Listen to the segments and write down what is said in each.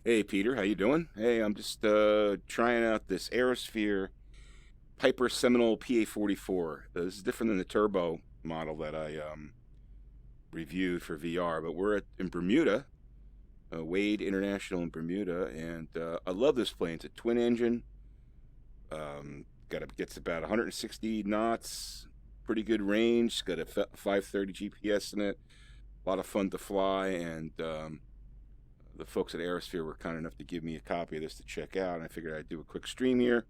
Hey Peter, how you doing? Hey, I'm just trying out this AeroSphere Piper Seminole PA44. This is different than the turbo model that I reviewed for VR, but we're in Bermuda, Wade International in Bermuda, and I love this plane. It's a twin engine. Gets about 160 knots, pretty good range. It's got a 530 GPS in it. A lot of fun to fly, and the folks at AeroSphere were kind enough to give me a copy of this to check out, and I figured I'd do a quick stream here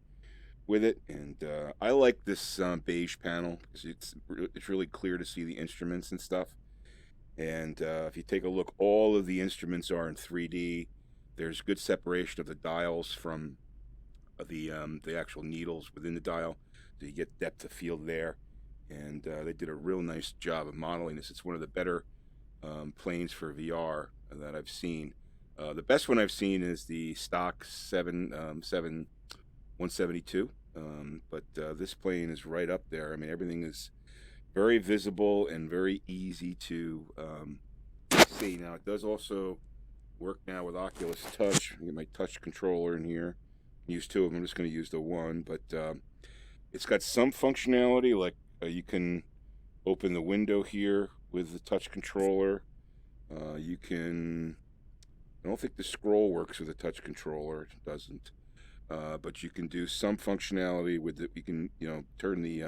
with it. And I like this beige panel because it's really clear to see the instruments and stuff. And if you take a look, all of the instruments are in 3D. There's good separation of the dials from the actual needles within the dial, so you get depth of field there. And they did a real nice job of modeling this. It's one of the better planes for VR that I've seen. The best one I've seen is the stock 172, but this plane is right up there. I mean, everything is very visible and very easy to see. Now, it does also work now with Oculus Touch. I get my touch controller in here. Use two of them. I'm just going to use the one, but it's got some functionality, like you can open the window here with the touch controller. You can, I don't think the scroll works with a touch controller. It doesn't. But you can do some functionality with it. You can, turn the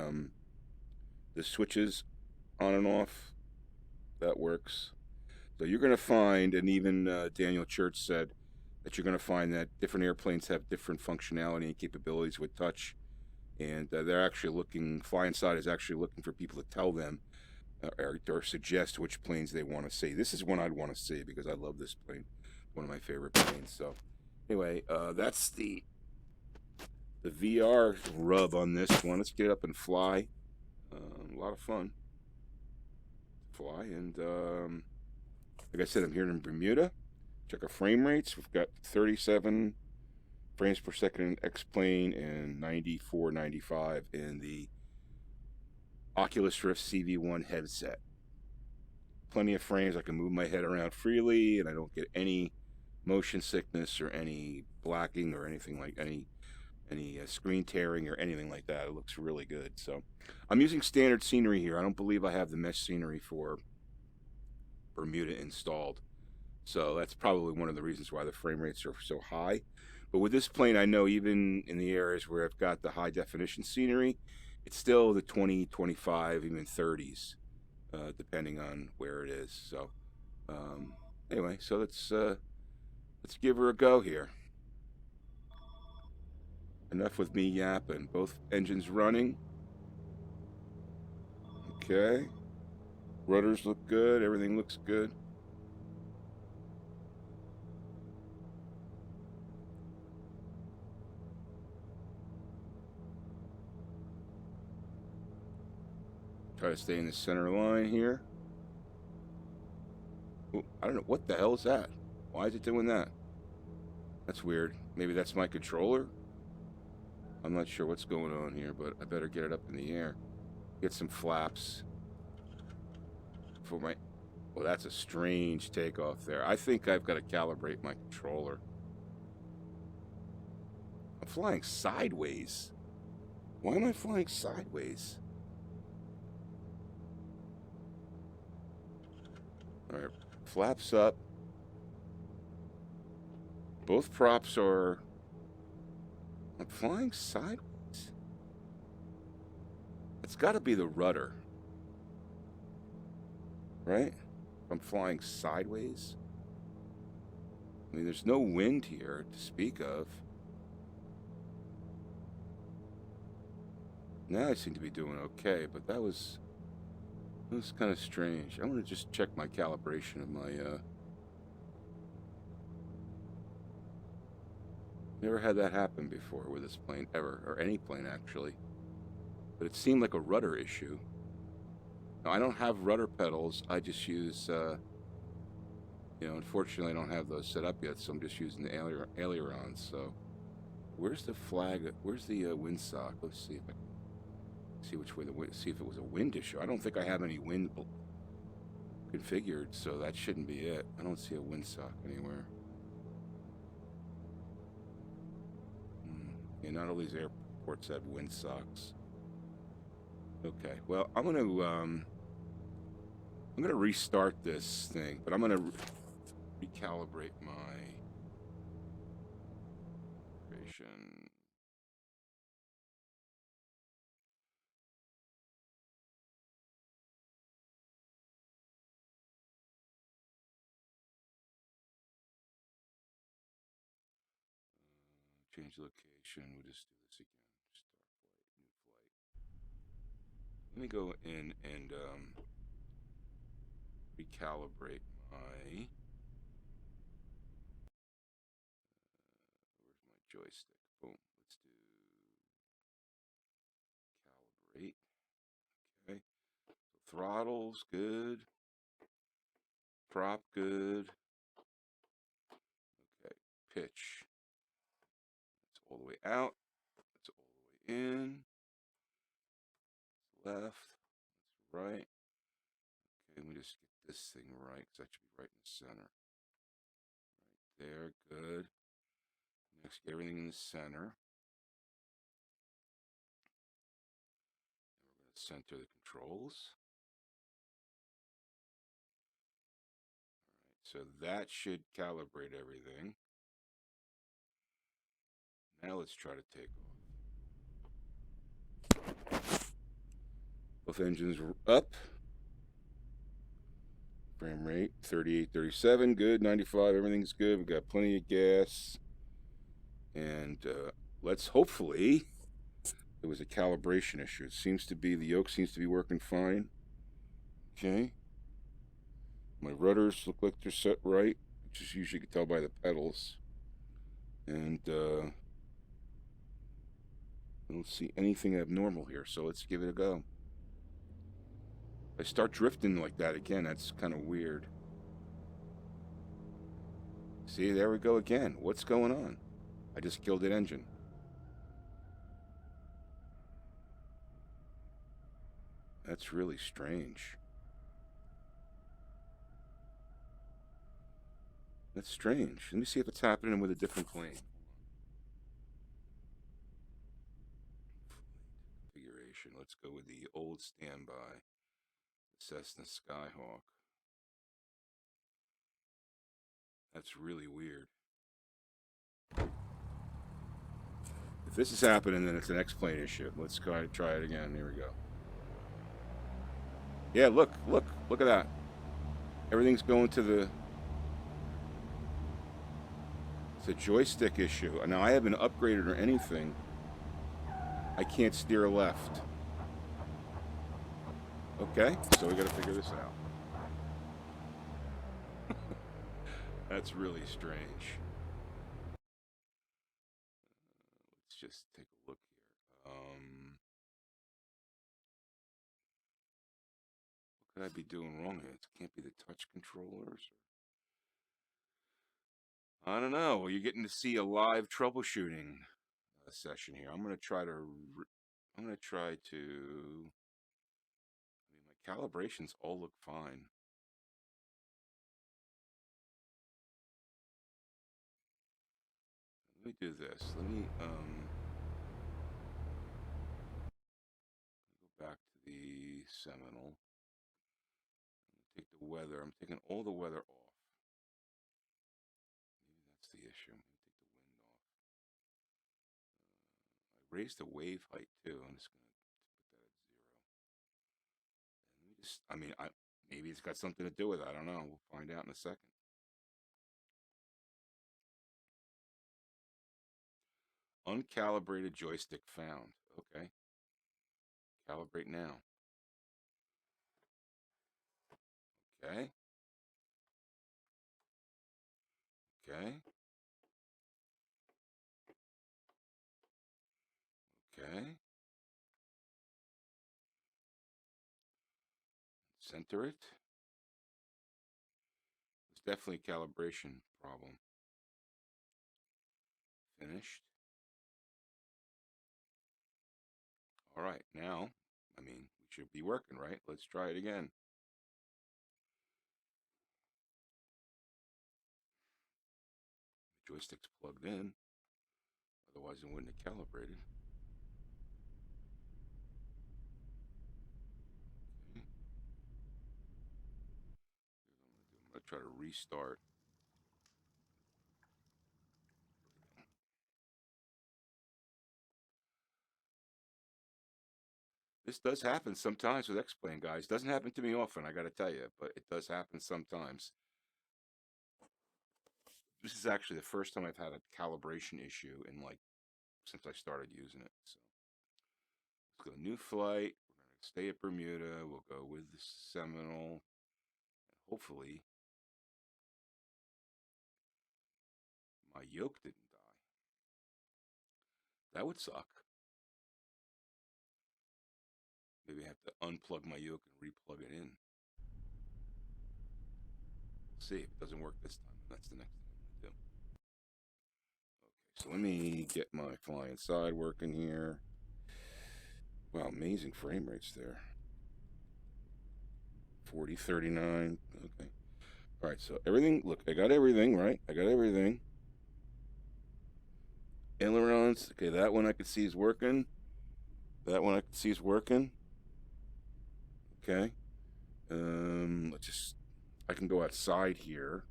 switches on and off. That works. So you're going to find, and even Daniel Church said that you're going to find that different airplanes have different functionality and capabilities with touch. And they're actually looking, FlyInside is actually looking for people to tell them or suggest which planes they want to see. This is one I'd want to see because I love this plane. One of my favorite planes. So anyway, that's the VR rub on this one. Let's get up and fly. A lot of fun. Fly, and like I said, I'm here in Bermuda. Check our frame rates. We've got 37 frames per second in X-plane and 94, 95 in the Oculus Rift CV1 headset. Plenty of frames. I can move my head around freely, and I don't get any motion sickness or any blacking or anything like any screen tearing or anything like that. It looks really good. So I'm using standard scenery here. I don't believe I have the mesh scenery for Bermuda installed. So that's probably one of the reasons why the frame rates are so high. But with this plane, I know even in the areas where I've got the high definition scenery, it's still the 20, 25, even 30s, depending on where it is. So anyway, so let's give her a go here. Enough with me yapping. Both engines running. Okay. Rudders look good. Everything looks good. Try to stay in the center line here. Ooh, I don't know. What the hell is that? Why is it doing that? That's weird. Maybe that's my controller? I'm not sure what's going on here, but I better get it up in the air. Get some flaps. For my... Well, that's a strange takeoff there. I think I've got to calibrate my controller. I'm flying sideways. Why am I flying sideways? Alright, flaps up. Both props are... I'm flying sideways. It's got to be the rudder. Right? I'm flying sideways. I mean, there's no wind here to speak of. Now I seem to be doing okay, but that was kind of strange. I want to just check my calibration of my never had that happen before with this plane ever, or any plane actually. But it seemed like a rudder issue. Now, I don't have rudder pedals. I just use, unfortunately I don't have those set up yet, so I'm just using the ailerons. So, where's the flag? Where's the windsock? Let's see if I can see which way see if it was a wind issue. I don't think I have any wind configured, so that shouldn't be it. I don't see a windsock anywhere. Yeah, not all these airports have windsocks. Okay, well, I'm gonna restart this thing, but I'm gonna recalibrate my calibration. Change location. We'll just do this again. Start flight, new flight. Let me go in and recalibrate my. Where's my joystick? Boom. Let's do calibrate. Okay. So throttles good. Prop good. Okay. Pitch. It's all the way out. It's all the way in. It's left. It's right. Okay, let me just get this thing right, because that should be right in the center. Right there, good. Next, get everything in the center. And we're going to center the controls. All right, so that should calibrate everything. Now let's try to take off. Both engines are up. Frame rate 38, 37, good. 95, everything's good. We've got plenty of gas. And let's hopefully, it was a calibration issue. It seems to be, the yoke seems to be working fine. Okay. My rudders look like they're set right, which is usually you can tell by the pedals. And I don't see anything abnormal here, so let's give it a go. If I start drifting like that again, that's kind of weird. See, there we go again. What's going on? I just killed an engine. That's really strange. That's strange. Let me see if it's happening with a different plane. Configuration. Let's go with the old standby Cessna Skyhawk. That's really weird. If this is happening, then it's an X-plane issue. Let's try it again. Here we go. Yeah, look at that. Everything's going to the... It's a joystick issue. Now, I haven't upgraded or anything. I can't steer left. Okay, so we got to figure this out. That's really strange. Let's just take a look here. What could I be doing wrong here? It can't be the touch controllers. I don't know. Well, you're getting to see a live troubleshooting session here. I'm going to try to. I mean, my calibrations all look fine. Let me do this. Let me go back to the Seminole. Take the weather. I'm taking all the weather off. Maybe that's the issue. I'm going to take the wind off. I raised the wave height too. I'm just going to put that at 0. And let me just, maybe it's got something to do with it. I don't know. We'll find out in a second. Uncalibrated joystick found. Okay. Calibrate now. Okay. Okay. Okay. Center it. It's definitely a calibration problem. Finished. All right. Now, we should be working, right? Let's try it again. joystick's plugged in. Otherwise, it wouldn't have calibrated. Okay. I'm going to try to restart. This does happen sometimes with X-Plane, guys. Doesn't happen to me often, I got to tell you, but it does happen sometimes. This is actually the first time I've had a calibration issue in since I started using it. So let's go new flight. We're going to stay at Bermuda. We'll go with the Seminole. And hopefully my yoke didn't die. That would suck. Maybe I have to unplug my yoke and replug it in. We'll see if it doesn't work this time. That's the next thing I'm going to do. Okay, so let me get my FlyInside working here. Wow, amazing frame rates there. 40, 39. Okay. All right, so everything, look, I got everything, right? I got everything. Ailerons, okay, that one I can see is working. That one I can see is working. Okay. I can go outside here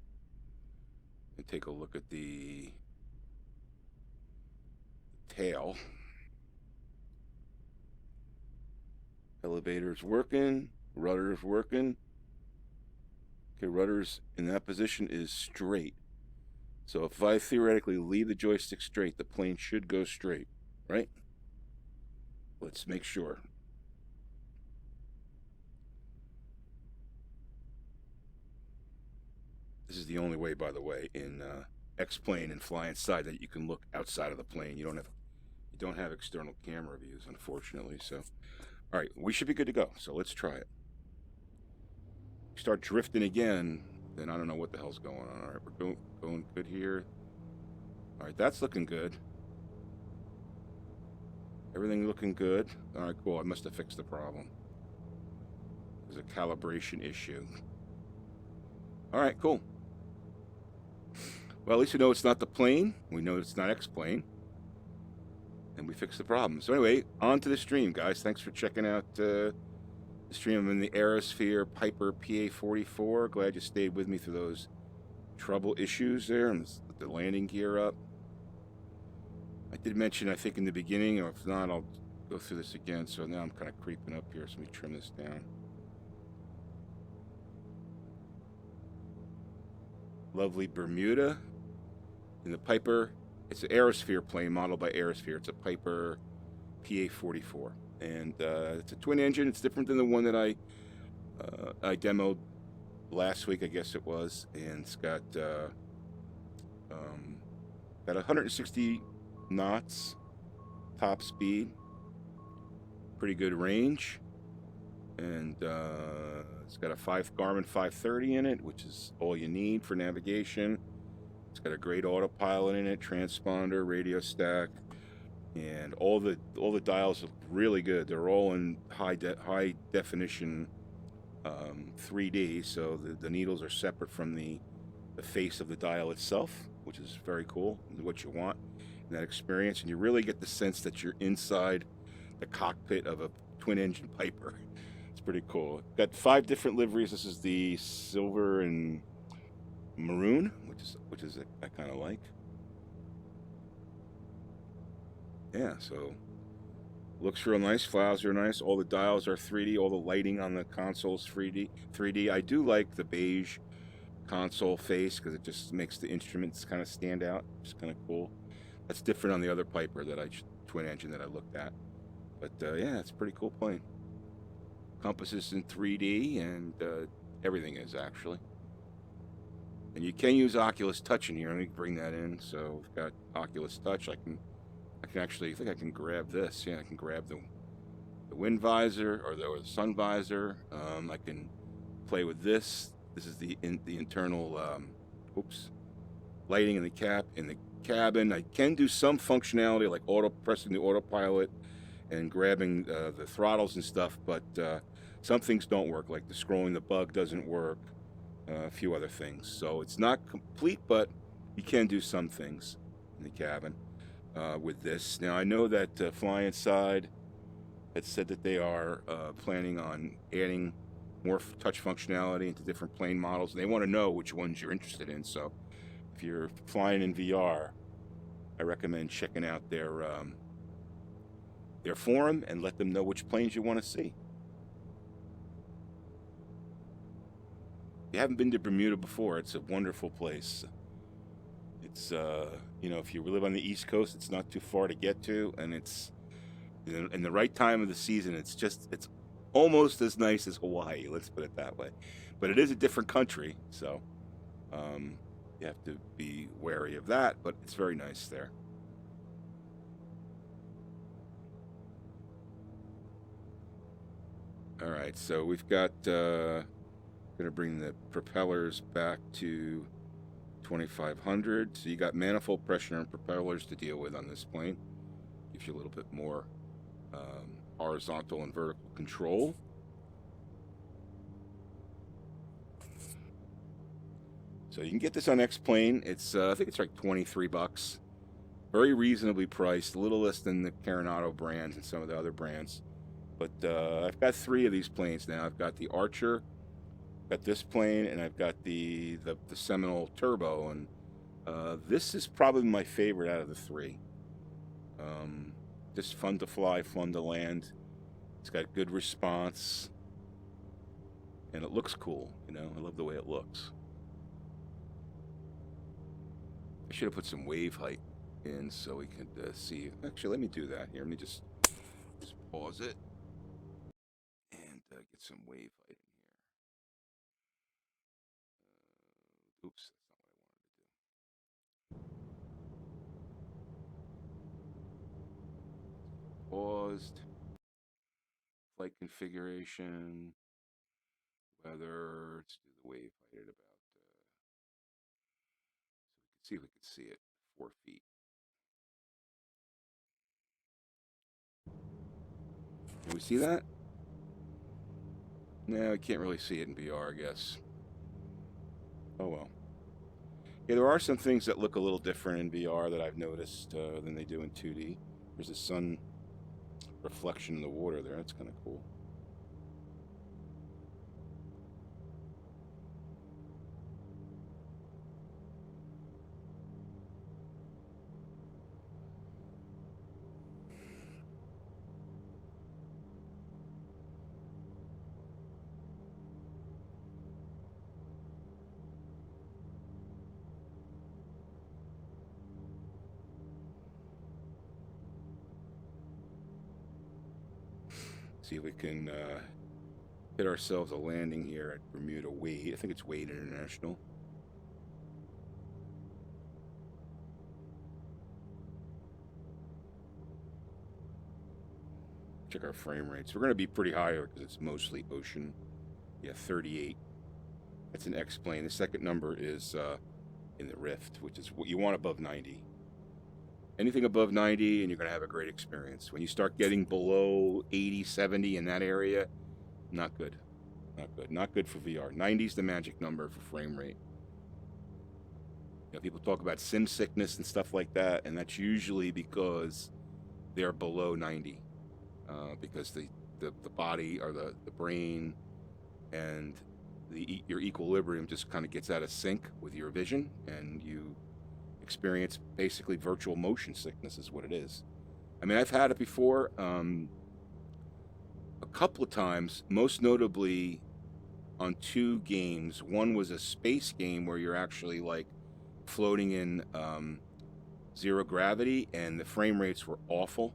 and take a look at the tail. Elevator's working, rudder's working. Okay, rudder's in that position is straight. So if I theoretically leave the joystick straight, the plane should go straight, right? Let's make sure. This is the only way, by the way, in X-Plane and FlyInside that you can look outside of the plane. You don't have external camera views, unfortunately. So, all right, we should be good to go. So let's try it. Start drifting again, then I don't know what the hell's going on. All right, we're going good here. All right, that's looking good. Everything looking good. All right, cool. I must have fixed the problem. There's a calibration issue. All right, cool. Well, at least we know it's not the plane. We know it's not X-Plane. And we fixed the problem. So anyway, on to the stream, guys. Thanks for checking out the stream. I'm in the AeroSphere Piper PA44. Glad you stayed with me through those trouble issues there. And let's put the landing gear up. I did mention, I think, in the beginning, or if not, I'll go through this again. So now I'm kind of creeping up here. So let me trim this down. Lovely Bermuda in the Piper. It's an AeroSphere plane modeled by AeroSphere. It's a Piper PA44, and it's a twin engine. It's different than the one that I demoed last week, I guess it was, and it's got 160 knots top speed, pretty good range, and it's got a Garmin 530 in it, which is all you need for navigation. It's got a great autopilot in it, transponder, radio stack, and all the dials look really good. They're all in high definition 3D, so the needles are separate from the face of the dial itself, which is very cool. What you want in that experience, and you really get the sense that you're inside the cockpit of a twin-engine Piper. It's pretty cool. Got 5 different liveries. This is the silver and maroon, which is I kind of like. Yeah, so looks real nice. Files are nice. All the dials are 3D. All the lighting on the console's 3D. I do like the beige console face because it just makes the instruments kind of stand out. It's kind of cool. That's different on the other Piper twin engine that I looked at. But yeah, it's a pretty cool plane. Compass is in 3D, and everything is actually. And you can use Oculus Touch in here. Let me bring that in. So we've got Oculus Touch. I can actually, I think I can grab this. Yeah, I can grab the wind visor or the sun visor. I can play with this. This is the internal lighting in the cabin. I can do some functionality like pressing the autopilot and grabbing the throttles and stuff, but some things don't work, like the scrolling the bug doesn't work, a few other things. So it's not complete, but You can do some things in the cabin with this. Now I know that FlyInside had said that they are planning on adding more touch functionality into different plane models, and they want to know which ones you're interested in. So if you're flying in VR, I recommend checking out their forum and let them know which planes you want to see. If you haven't been to Bermuda before, it's a wonderful place. It's you know, if you live on the East Coast, it's not too far to get to, and it's in the right time of the season. It's almost as nice as Hawaii. Let's put it that way. But it is a different country, so you have to be wary of that. But it's very nice there. All right, so we've got gonna bring the propellers back to 2500. So you got manifold pressure and propellers to deal with on this plane. Gives you a little bit more horizontal and vertical control. So you can get this on X-Plane. It's I think it's like $23. Very reasonably priced, a little less than the Carenado brands and some of the other brands. But I've got 3 of these planes now. I've got the Archer, got this plane, and I've got the Seminole Turbo, and this is probably my favorite out of the 3. Just fun to fly, fun to land. It's got good response, and it looks cool. You know, I love the way it looks. I should have put some wave height in so we could see. Actually, let me do that here. Let me just pause it and get some wave height in here. Oops, that's not what I wanted to do. Paused. Flight configuration. Weather. Let's do the wave height at about. So we can see if we can see it. 4 feet. Can we see that? No, I can't really see it in VR, I guess. Oh well. Yeah, there are some things that look a little different in VR that I've noticed than they do in 2D. There's a sun reflection in the water there. That's kind of cool. See if we can hit ourselves a landing here at Bermuda Wade. I think it's Wade International. Check our frame rates. We're going to be pretty high here because it's mostly ocean. Yeah, 38. That's an X-plane. The second number is in the Rift, which is what you want above 90. Anything above 90 and you're going to have a great experience. When you start getting below 80, 70 in that area, not good. Not good. Not good for VR. 90 is the magic number for frame rate. You know, people talk about sim sickness and stuff like that, and that's usually because they're below 90. Because the body or the brain and your equilibrium just kind of gets out of sync with your vision, and you experience basically virtual motion sickness is what it is. I mean, I've had it before a couple of times, most notably on 2 games. One was a space game where you're actually like floating in zero gravity, and the frame rates were awful,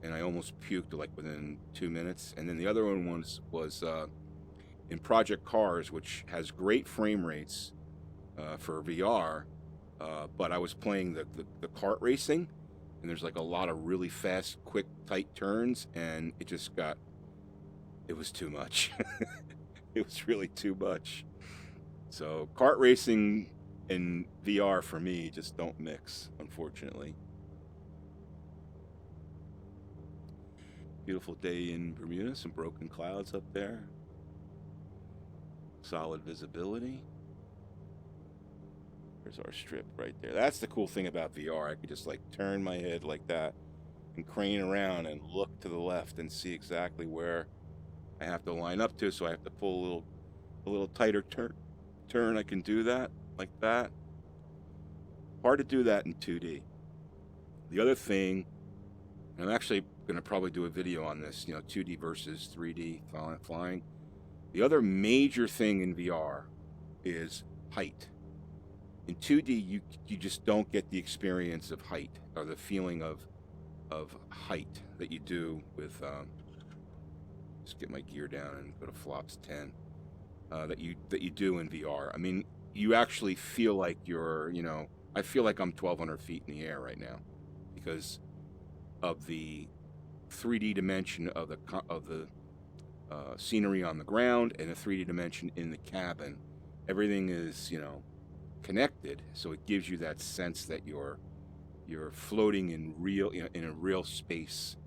and I almost puked like within 2 minutes. And then the other one was in Project Cars, which has great frame rates for VR. But I was playing the kart racing, and there's like a lot of really fast, quick, tight turns, and it was too much. It was really too much. So kart racing and VR for me just don't mix, unfortunately. Beautiful day in Bermuda, some broken clouds up there. Solid visibility. There's our strip right there. That's the cool thing about VR. I could just like turn my head like that and crane around and look to the left and see exactly where I have to line up to. So I have to pull a little tighter turn. I can do that like that. Hard to do that in 2D. The other thing, and I'm actually going to probably do a video on this, 2D versus 3D flying. The other major thing in VR is height. In 2D, you just don't get the experience of height or the feeling of height that you do with. Just get my gear down and go to flops 10. That you do in VR. I mean, you actually feel like you're. I feel like I'm 1,200 feet in the air right now because of the 3D dimension of the scenery on the ground and the 3D dimension in the cabin. Everything is connected, so it gives you that sense that you're floating in in a real space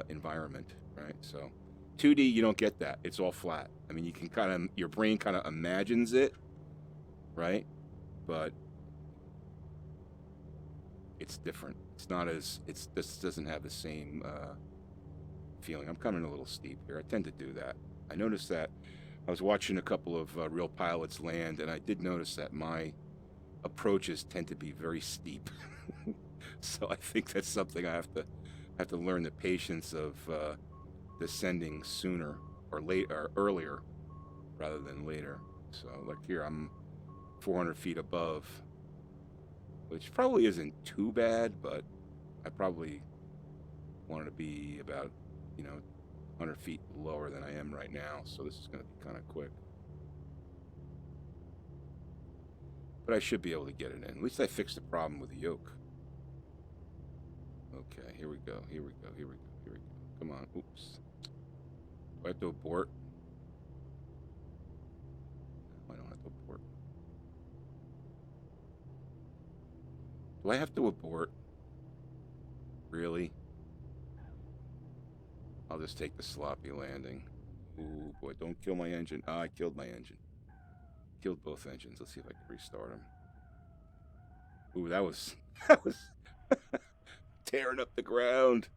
environment, right? So 2D, you don't get that. It's all flat. I mean, you can your brain kind of imagines it, right? But it's different. It's not as this doesn't have the same feeling. I'm coming a little steep here. I tend to do that. I noticed that I was watching a couple of real pilots land, and I did notice that my approaches tend to be very steep. So I think that's something I have to learn the patience of descending sooner or earlier rather than later. So like here, I'm 400 feet above, which probably isn't too bad, but I probably wanted to be about 100 feet lower than I am right now. So this is going to be kind of quick. But I should be able to get it in. At least I fixed the problem with the yoke. Okay, here we go. Here we go. Here we go. Here we go. Come on. Oops. Do I have to abort? No, I don't have to abort. Do I have to abort? Really? I'll just take the sloppy landing. Ooh, boy, don't kill my engine. Ah, I killed my engine. Killed both engines. Let's see if I can restart them. Ooh, that was tearing up the ground.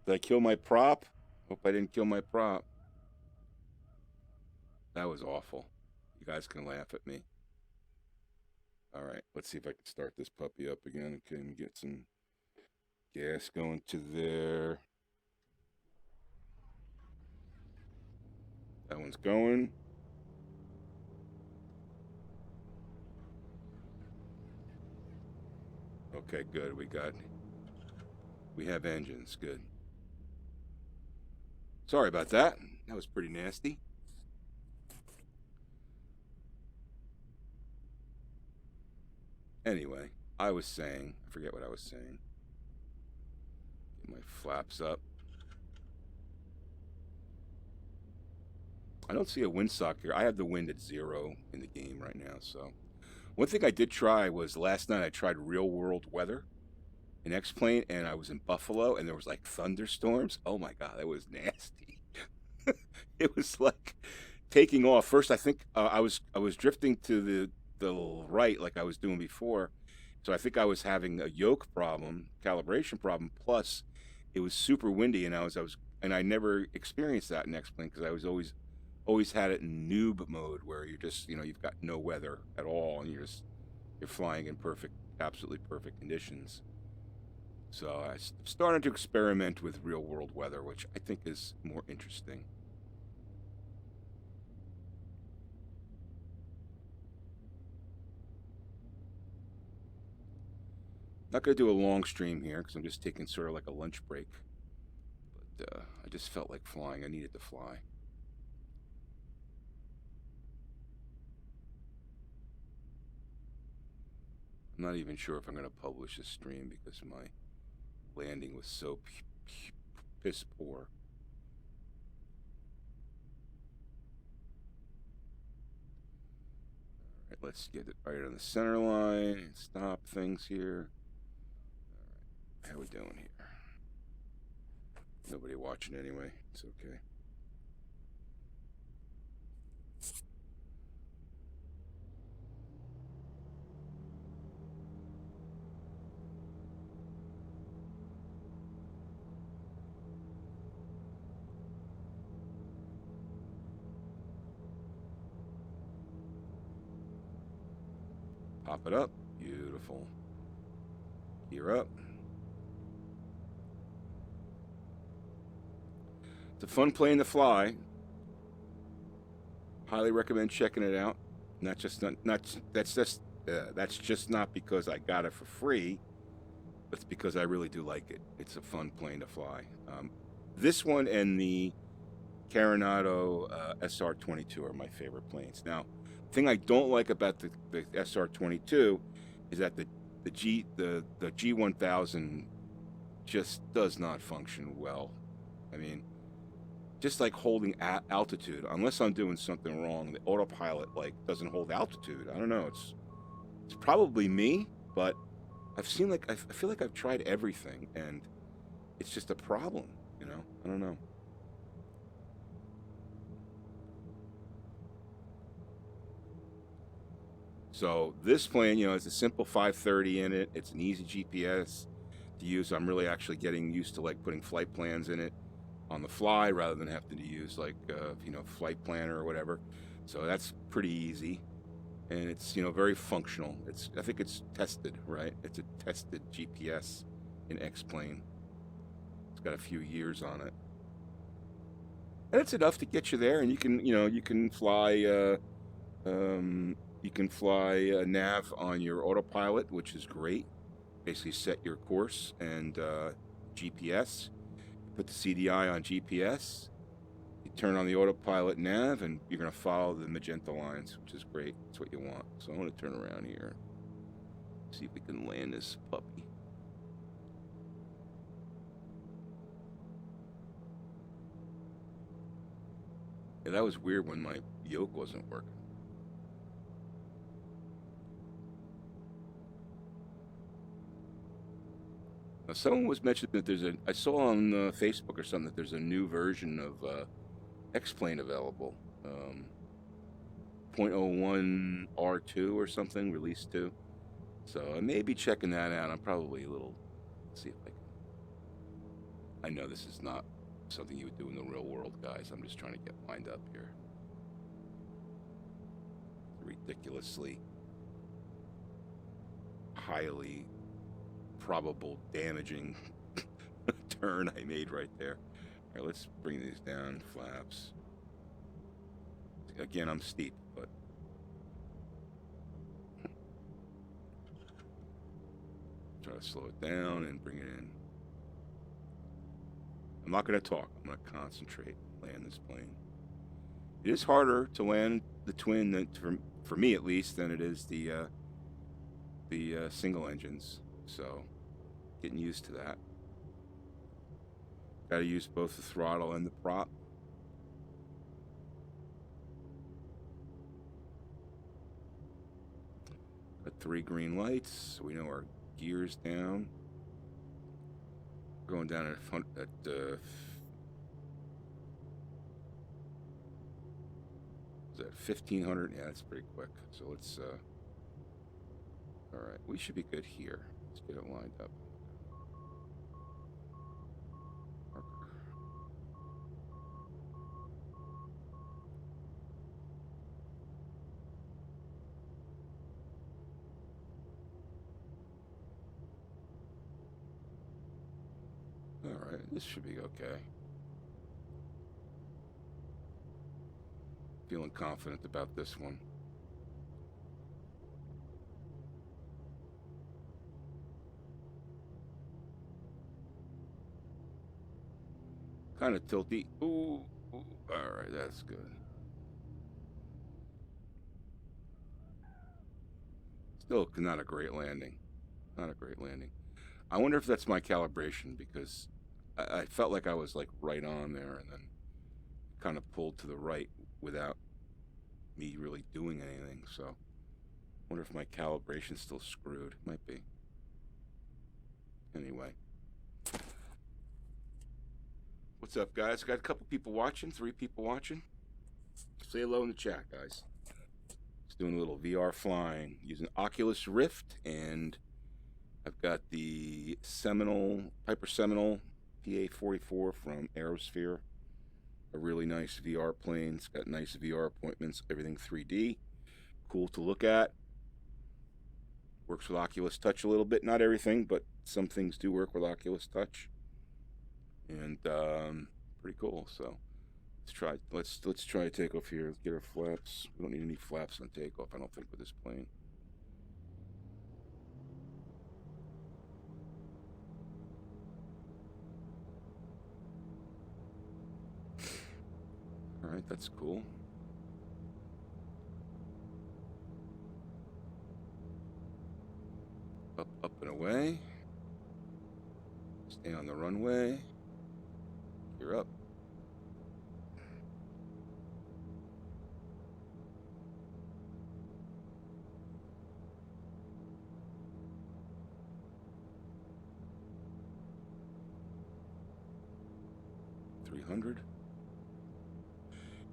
Did I kill my prop? Hope I didn't kill my prop. That was awful. You guys can laugh at me. All right, let's see if I can start this puppy up again. Okay, and get some gas going to there. That one's going. Okay, good. We have engines. Good. Sorry about that. That was pretty nasty. Anyway, I forget what I was saying. Get my flaps up. I don't see a windsock here. I have the wind at 0 in the game right now, so. One thing I did try was last night I tried real world weather in X-Plane, and I was in Buffalo, and there was like thunderstorms. Oh my God, that was nasty. It was like taking off. First, I think I was drifting to the right like I was doing before, so I think I was having a yoke problem, calibration problem. Plus, it was super windy, and I never experienced that in X-Plane because I was always had it in noob mode where you're just you've got no weather at all, and you're flying in absolutely perfect conditions. So I started to experiment with real world weather, which I think is more interesting. Not going to do a long stream here because I'm just taking sort of like a lunch break. But I just felt like flying. I needed to fly. I'm not even sure if I'm going to publish this stream because my landing was so piss poor. All right, let's get it right on the center line and stop things here. All right, how we doing here? Nobody watching anyway. It's okay. Pop it up. Beautiful. Gear up. It's a fun plane to fly. Highly recommend checking it out. That's just not because I got it for free. It's because I really do like it. It's a fun plane to fly. This one and the Coronado SR22 are my favorite planes. Now, the thing I don't like about the SR22 is that the G1000 just does not function well. I mean, just like holding altitude, unless I'm doing something wrong, the autopilot like doesn't hold altitude. I don't know. It's probably me, but I feel like I've tried everything, and it's just a problem. You know, I don't know. So this plane, you know, it's a simple 530 in it. It's an easy GPS to use. I'm really actually getting used to like putting flight plans in it on the fly rather than having to use like you know, flight planner or whatever. So that's pretty easy, and it's, you know, very functional. I think it's tested, right? It's a tested GPS in X-plane. It's got a few years on it, and it's enough to get you there. And you can, you know, you can fly nav on your autopilot, which is great. Basically set your course and GPS. Put the CDI on GPS. You turn on the autopilot nav, and you're going to follow the magenta lines, which is great. That's what you want. So I'm going to turn around here. See if we can land this puppy. Yeah, that was weird when my yoke wasn't working. Now, someone was mentioning that I saw on Facebook or something that there's a new version of X-plane available. 0.01 R2 or something, release 2. So I may be checking that out. I'm probably a little, see if I can. I know this is not something you would do in the real world, guys. I'm just trying to get lined up here. Ridiculously highly probable damaging turn I made right there. All right, let's bring these down, flaps. Again, I'm steep, but try to slow it down and bring it in. I'm not going to talk. I'm going to concentrate, land this plane. It is harder to land the twin, than, for me at least, than it is the single engines. So, getting used to that. Got to use both the throttle and the prop. Got 3 green lights, so we know our gear's down. We're going down at is that 1500? Yeah, that's pretty quick. So let's all right, we should be good here. Let's get it lined up. All right, this should be okay. Feeling confident about this one. Kind of tilty. Ooh, all right, that's good. Still not a great landing. Not a great landing. I wonder if that's my calibration, because I felt like I was like right on there and then kind of pulled to the right without me really doing anything. So I wonder if my calibration's still screwed. Might be. Anyway. What's up, guys? Got a couple people watching, 3 people watching. Say hello in the chat, guys. Just doing a little VR flying using Oculus Rift, and I've got the Piper Seminole PA44 from AeroSphere. A really nice VR plane. It's got nice VR appointments, everything 3D. Cool to look at. Works with Oculus Touch a little bit. Not everything, but some things do work with Oculus Touch, and pretty cool. So let's try takeoff here. Let's get our flaps. We don't need any flaps on takeoff, I don't think, with this plane. All right, that's cool. Up and away. Stay on the runway. You're up.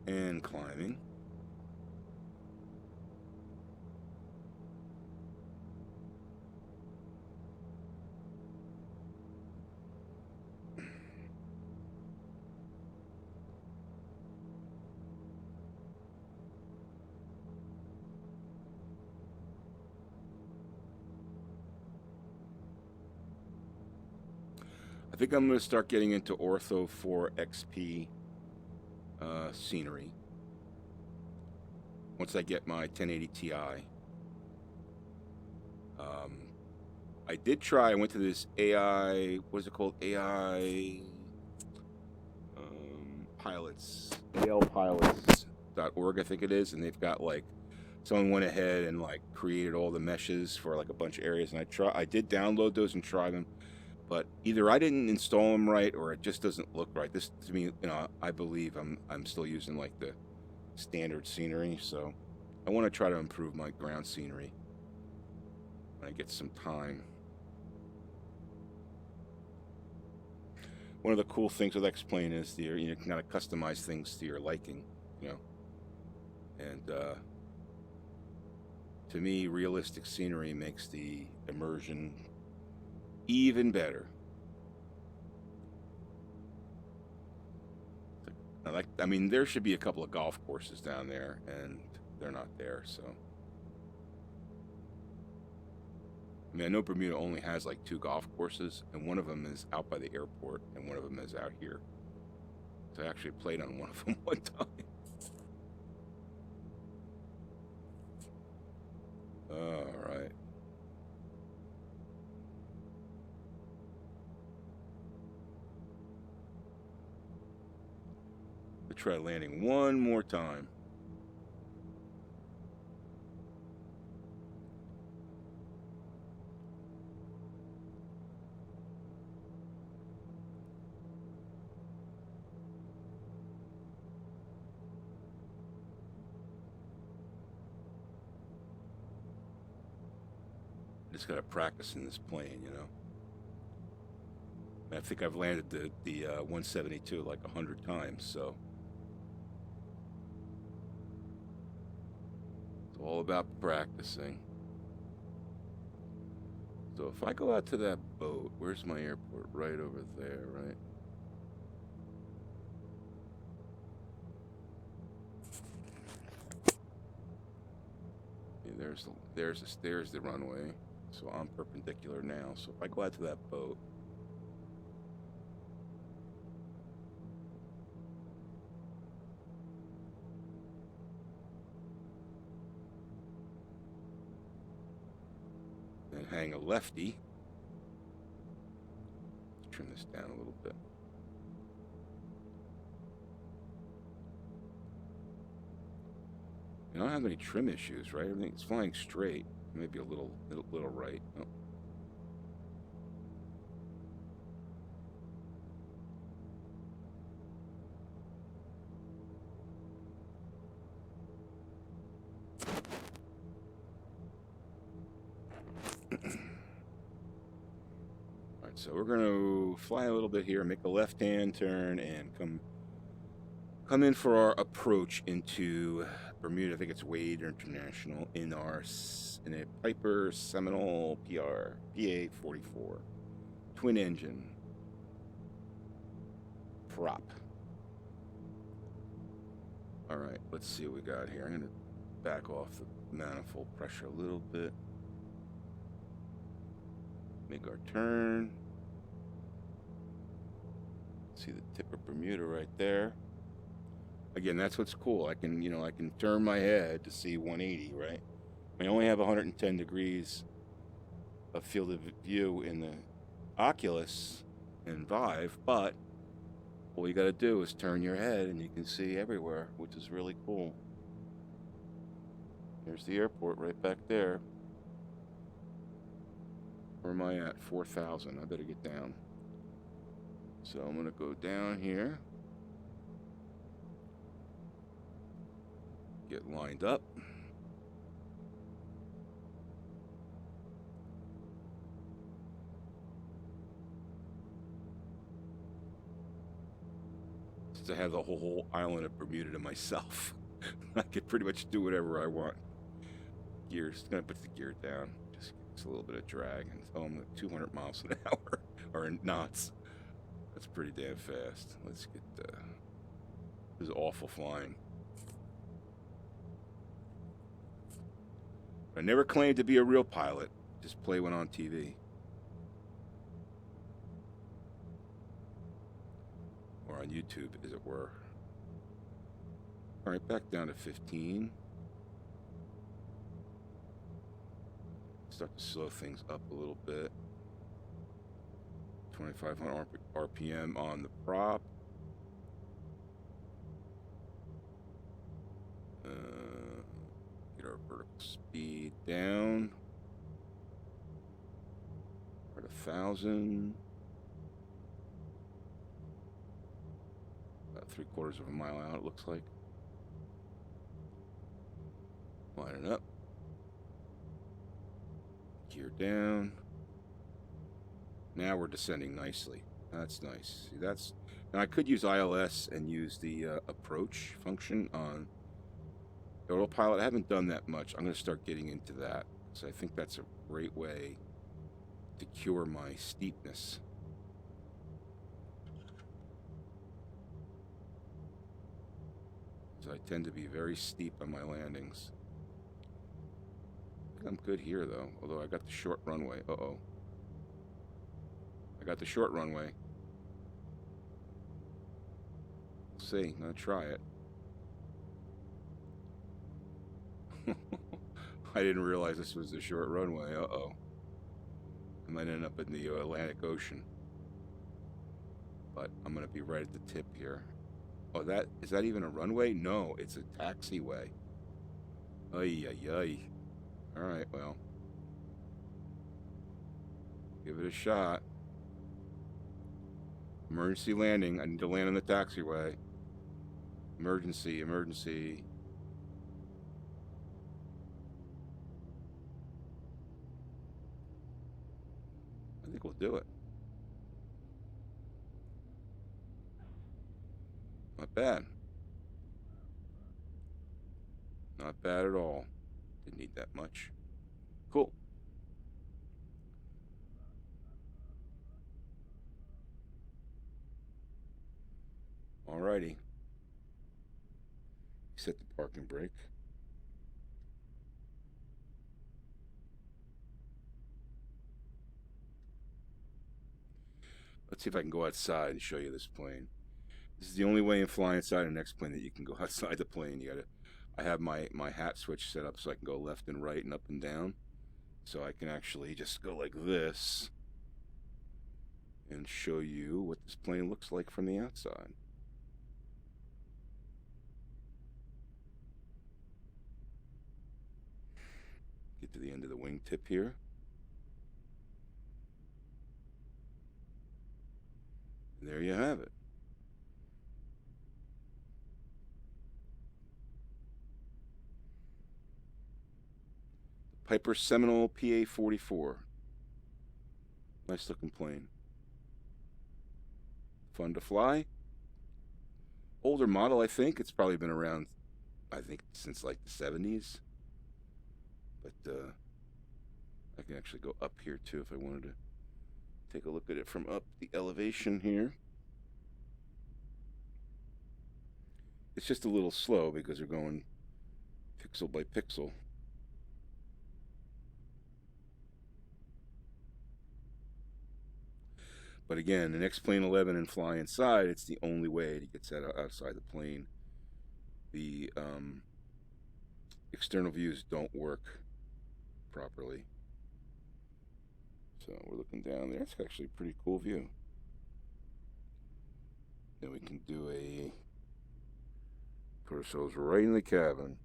And climbing. I think I'm going to start getting into Ortho 4 XP scenery once I get my 1080 Ti. I did try. I went to this AI. What is it called? AI pilots. ALpilots.org, I think it is, and they've got like someone went ahead and like created all the meshes for like a bunch of areas, and I did download those and try them. But either I didn't install them right, or it just doesn't look right. This, to me, I believe I'm still using like the standard scenery. So I want to try to improve my ground scenery when I get some time. One of the cool things with X-Plane is you can kind of customize things to your liking, and to me, realistic scenery makes the immersion even better. I mean, there should be a couple of golf courses down there, and they're not there, so. I mean, I know Bermuda only has like 2 golf courses, and one of them is out by the airport, and one of them is out here. So I actually played on one of them one time. All right. Let's try landing one more time. Just gotta practice in this plane, I think I've landed the 172 like 100 times, so it's all about practicing. So if I go out to that boat, where's my airport? Right over there, right? Okay, there's the runway. So I'm perpendicular now. So if I go out to that boat, and hang a lefty. Let's trim this down a little bit. I don't have any trim issues, right? Everything's flying straight. Maybe a little right. Oh. Alright, so we're gonna fly a little bit here, make a left-hand turn, and come in for our approach into Bermuda. I think it's Wade International in a Piper Seminole PA44 twin engine prop. All right, let's see what we got here. I'm gonna back off the manifold pressure a little bit. Make our turn. See the tip of Bermuda right there. Again, that's what's cool. I can, I can turn my head to see 180, right? I only have 110 degrees of field of view in the Oculus and Vive, but all you got to do is turn your head and you can see everywhere, which is really cool. There's the airport right back there. Where am I at? 4,000. I better get down. So I'm going to go down here. Get lined up. Since I have the whole island of Bermuda to myself, I can pretty much do whatever I want. Gears, gonna put the gear down. Just gives a little bit of drag and tell them that 200 miles an hour or in knots. That's pretty damn fast. Let's get this is awful flying. I never claimed to be a real pilot. Just play one on TV. Or on YouTube, as it were. All right, back down to 15. Start to slow things up a little bit. 2,500 RPM on the prop. Get our vertical speed down. We're at 1,000. About 3/4 of a mile out, it looks like. Line it up. Gear down. Now we're descending nicely. That's nice. See, that's now I could use ILS and use the approach function on autopilot. I haven't done that much. I'm going to start getting into that because I think that's a great way to cure my steepness. Because I tend to be very steep on my landings. I think I'm good here though, although I got the short runway. Uh-oh. I got the short runway. We'll see. I'm going to try it. I didn't realize this was the short runway. Uh-oh. I might end up in the Atlantic Ocean. But I'm going to be right at the tip here. Oh, is that even a runway? No, it's a taxiway. Ay, ay, ay. All right, well. Give it a shot. Emergency landing. I need to land on the taxiway. Emergency, emergency. I think we'll do it. Not bad. Not bad at all. Didn't need that much. Cool. Alrighty. Set the parking brake. Let's see if I can go outside and show you this plane. This is the only way in FlyInside an X plane that you can go outside the plane. I have my hat switch set up so I can go left and right and up and down. So I can actually just go like this and show you what this plane looks like from the outside. Get to the end of the wingtip here. And there you have it. Piper Seminole PA44. Nice looking plane. Fun to fly. Older model, I think. It's probably been around, I think, since like the 70s. But I can actually go up here too if I wanted to take a look at it from up the elevation here. It's just a little slow because they're going pixel by pixel. But again, in X-Plane 11 and FlyInside, it's the only way to get set outside the plane. The external views don't work properly. So we're looking down there. It's actually a pretty cool view. Then we can do put ourselves right in the cabin.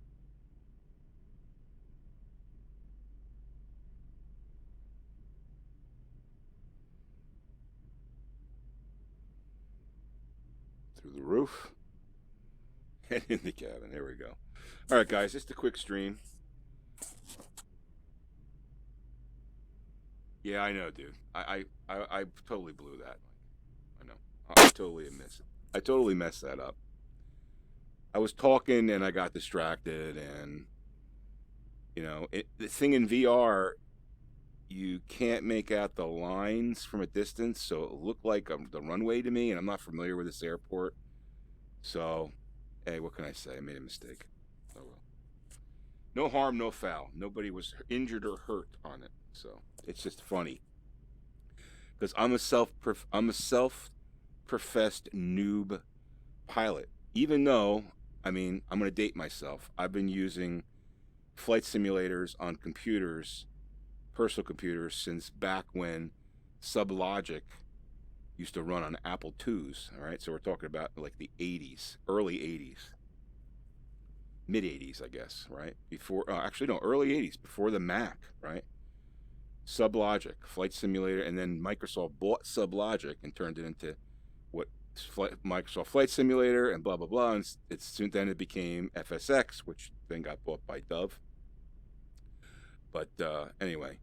Through the roof and in the cabin. There we go. All right, guys, just a quick stream. Yeah, I know, dude. I totally blew that. I know. I totally missed it. I totally messed that up. I was talking and I got distracted, and you know, the thing in VR, you can't make out the lines from a distance, so it looked like the runway to me, and I'm not familiar with this airport. So, hey, what can I say? I made a mistake. Oh well. No harm, no foul. Nobody was injured or hurt on it. So it's just funny because I'm a self-professed noob pilot. Even though, I mean, I'm going to date myself. I've been using flight simulators on computers, personal computers, since back when SubLogic used to run on Apple IIs. All right, so we're talking about like the 80s, early 80s, mid 80s, I guess, right? Before, actually, no, early 80s, before the Mac, right? SubLogic, flight simulator, and then Microsoft bought SubLogic and turned it into what Microsoft Flight Simulator and blah blah blah. And then it became FSX, which then got bought by Dove. But anyway,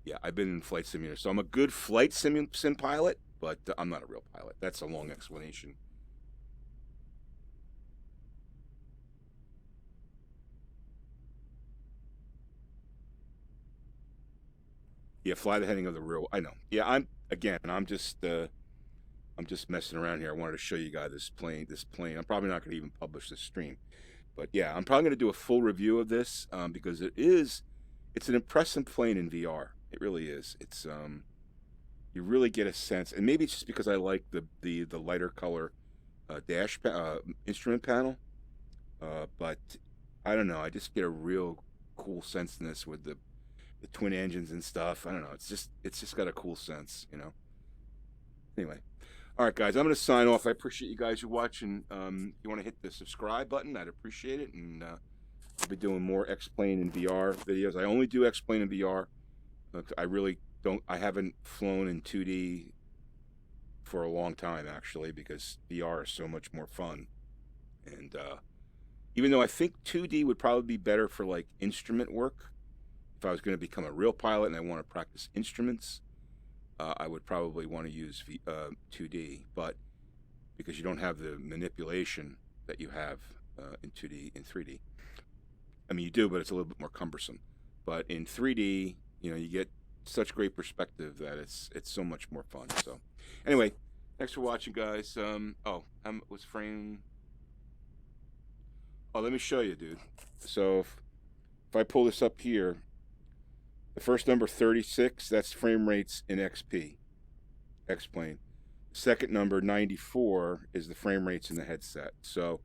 yeah, I've been in flight simulator, so I'm a good flight sim pilot, but I'm not a real pilot. That's a long explanation. Yeah, fly the heading of the real. I know. Yeah, I'm just messing around here. I wanted to show you guys this plane. I'm probably not going to even publish this stream, but yeah, I'm probably going to do a full review of this because it's an impressive plane in VR. It really is. It's you really get a sense, and maybe it's just because I like the lighter color instrument panel, but I don't know. I just get a real cool sense in this with the twin engines and stuff. I don't know. It's just got a cool sense, you know. Anyway, all right, guys, I'm going to sign off. I appreciate you guys who watching. You want to hit the subscribe button? I'd appreciate it. And I'll be doing more X-Plane and VR videos. I only do X-Plane and VR. I really don't. I haven't flown in 2D for a long time, actually, because VR is so much more fun. And even though I think 2D would probably be better for like instrument work, if I was going to become a real pilot and I want to practice instruments, I would probably want to use 2D, but because you don't have the manipulation that you have in 2D, in 3D. I mean, you do, but it's a little bit more cumbersome. But in 3D, you know, you get such great perspective that it's so much more fun. So, anyway, thanks for watching, guys. Was frame? Oh, let me show you, dude. So if I pull this up here, the first number 36, that's frame rates in XP, X-Plane. Second number 94 is the frame rates in the headset. So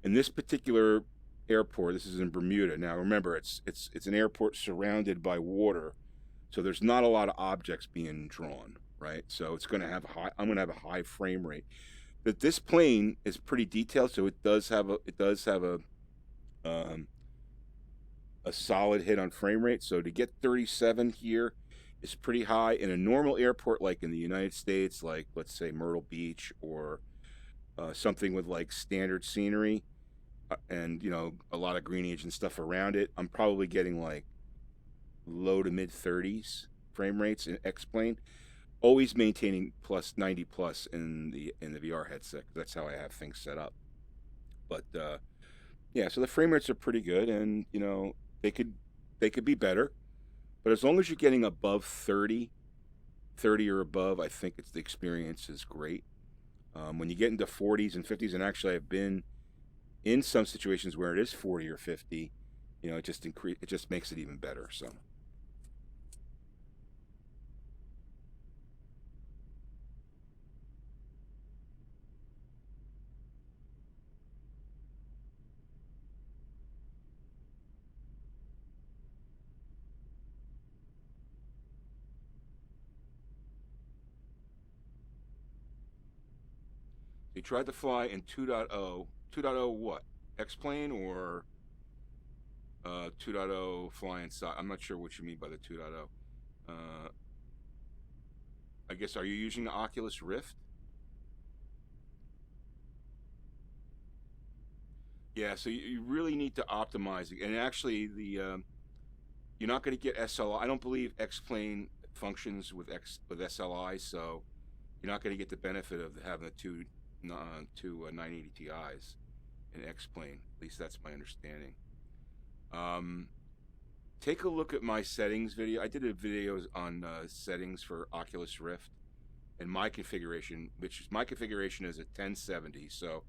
in this particular airport, this is in Bermuda. Now remember, it's an airport surrounded by water, so there's not a lot of objects being drawn, right? So it's going to have I'm going to have a high frame rate. But this plane is pretty detailed, so it does have a solid hit on frame rate. So to get 37 here is pretty high. In a normal airport like in the United States, like let's say Myrtle Beach or something with like standard scenery and you know a lot of greenage and stuff around it, I'm probably getting like low to mid 30s frame rates in X-Plane, always maintaining plus 90 plus in the VR headset. That's how I have things set up. But yeah, so the frame rates are pretty good, and you know they could be better, but as long as you're getting above 30 or above, I think the experience is great. When you get into 40s and 50s, and actually I've been in some situations where it is 40 or 50, you know, it just makes it even better. So You tried to fly in 2.0. 2.0 what? X-plane or 2.0 FlyInside? I'm not sure what you mean by the 2.0. I guess, are you using the Oculus Rift? Yeah, so you really need to optimize it. And actually, you're not going to get SLI. I don't believe X-plane functions with SLI, so you're not going to get the benefit of having the two 980 Ti's in X-plane. At least that's my understanding. Take a look at my settings video. I did a video on settings for Oculus Rift and my configuration, which is my configuration is a 1070. So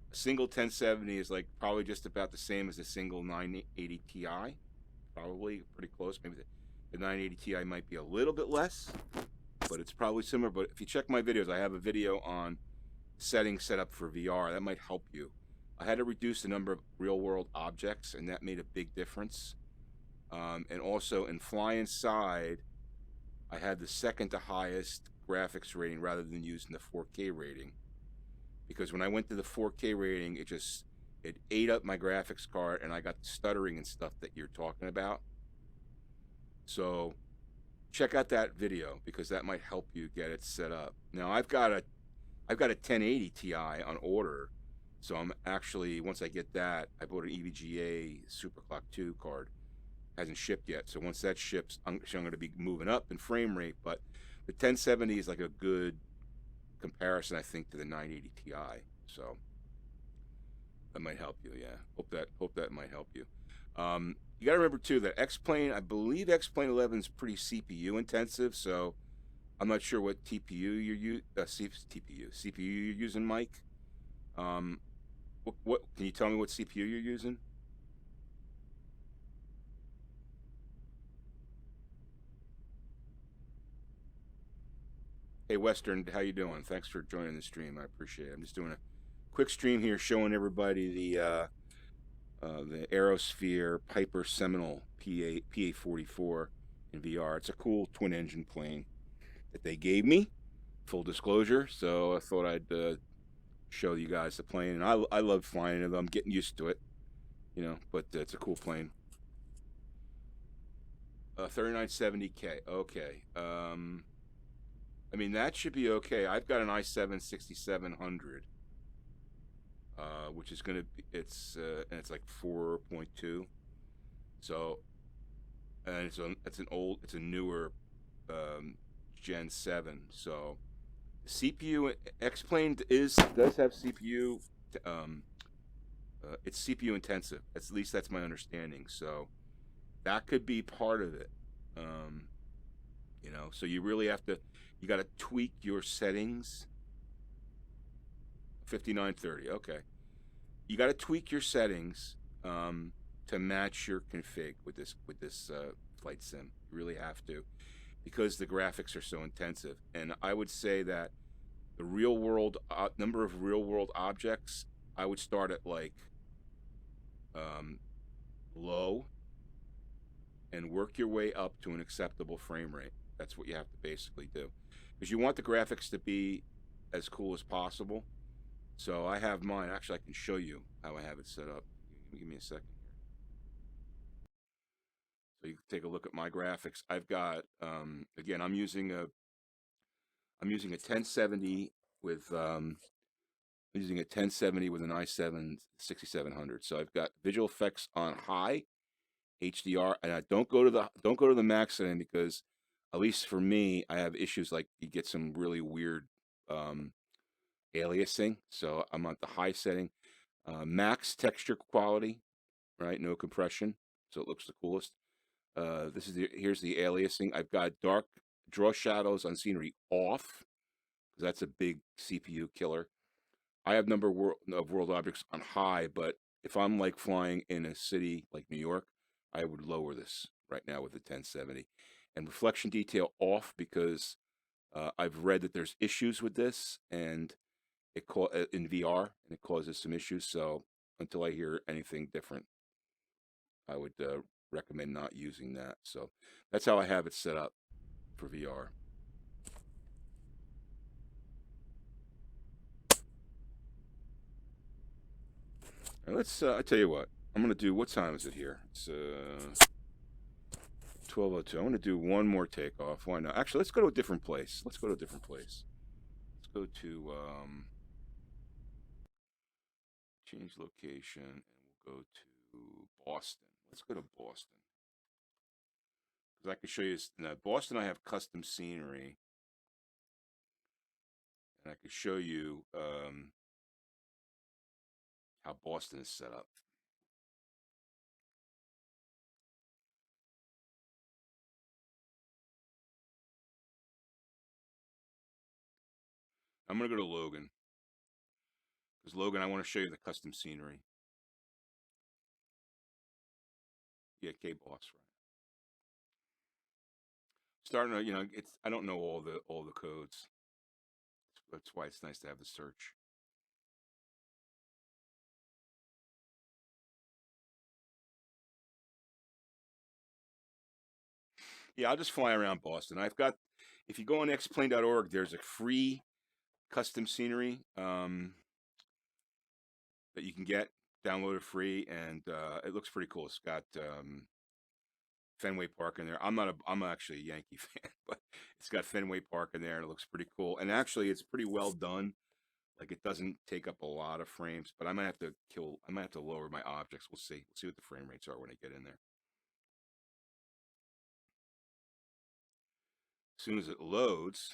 a single 1070 is like probably just about the same as a single 980 Ti. Probably pretty close. Maybe the 980 Ti might be a little bit less, but it's probably similar. But if you check my videos, I have a video on settings set up for VR. That might help you. I had to reduce the number of real-world objects, and that made a big difference. And also in FlyInside, I had the second to highest graphics rating rather than using the 4K rating. Because when I went to the 4K rating, it ate up my graphics card, and I got stuttering and stuff that you're talking about. So check out that video because that might help you get it set up. Now I've got a 1080 Ti on order, so I'm actually, once I get that, I bought an EVGA Superclock 2 card. Hasn't shipped yet, so once that ships, I'm going to be moving up in frame rate. But the 1070 is like a good comparison, I think, to the 980 Ti. So that might help you. Yeah, hope that might help you. You got to remember too that X-plane, I believe X-plane 11 is pretty CPU intensive, so I'm not sure what CPU you're using, Mike. What can you tell me what CPU you're using? Hey Western, how you doing? Thanks for joining the stream. I appreciate it. I'm just doing a quick stream here showing everybody the AeroSphere Piper Seminole PA44 in VR. It's a cool twin engine plane that they gave me, full disclosure. So I thought I'd show you guys the plane, and I love flying it. I'm getting used to it, but it's a cool plane. 3970K. Okay. I mean, that should be okay. I've got an i7 6700, which is going to be, and it's like 4.2. So, and it's a newer Gen 7. So, CPU, X-plane does have CPU. It's CPU intensive. At least that's my understanding. So, that could be part of it. So you really have to, you got to tweak your settings. 5930, okay. You got to tweak your settings to match your config with this flight sim. You really have to, because the graphics are so intensive. And I would say that the real world number of real world objects, I would start at like low and work your way up to an acceptable frame rate. That's what you have to basically do, because you want the graphics to be as cool as possible. So I have mine. Actually, I can show you how I have it set up. Give me a second here. So you can take a look at my graphics. I've got again, I'm using a 1070 with using a 1070 with an i7 6700. So I've got visual effects on high HDR, and I don't go to the max setting, because at least for me, I have issues like you get some really weird aliasing. So I'm at the high setting, max texture quality, right? No compression, so it looks the coolest. Here's the aliasing. I've got dark draw shadows on scenery off, because that's a big CPU killer. I have number of world objects on high, but if I'm like flying in a city like New York, I would lower this right now with the 1070. And reflection detail off, because I've read that there's issues with this, and in VR, and it causes some issues. So until I hear anything different, I would recommend not using that. So that's how I have it set up for VR. Let's, I tell you what, I'm going to do, what time is it here? It's 12:02. I'm going to do one more takeoff. Why not? Actually, let's go to a different place. Let's go to a different place. Let's go to, change location, and we'll go to Boston. Let's go to Boston. Because I can show you, now, Boston, I have custom scenery. And I can show you how Boston is set up. I'm going to go to Logan. Because Logan, I want to show you the custom scenery. Yeah, K-Boss, right. Starting to, you know, it's, I don't know all the codes. That's why it's nice to have the search. Yeah, I'll just fly around Boston. I've got, if you go on xplane.org, there's a free custom scenery that you can get, download it free, and it looks pretty cool. It's got Fenway Park in there. I'm actually a Yankee fan, but it's got Fenway Park in there, and it looks pretty cool. And actually, it's pretty well done. Like, it doesn't take up a lot of frames, but I might have to lower my objects. We'll see. We'll see what the frame rates are when I get in there. As soon as it loads,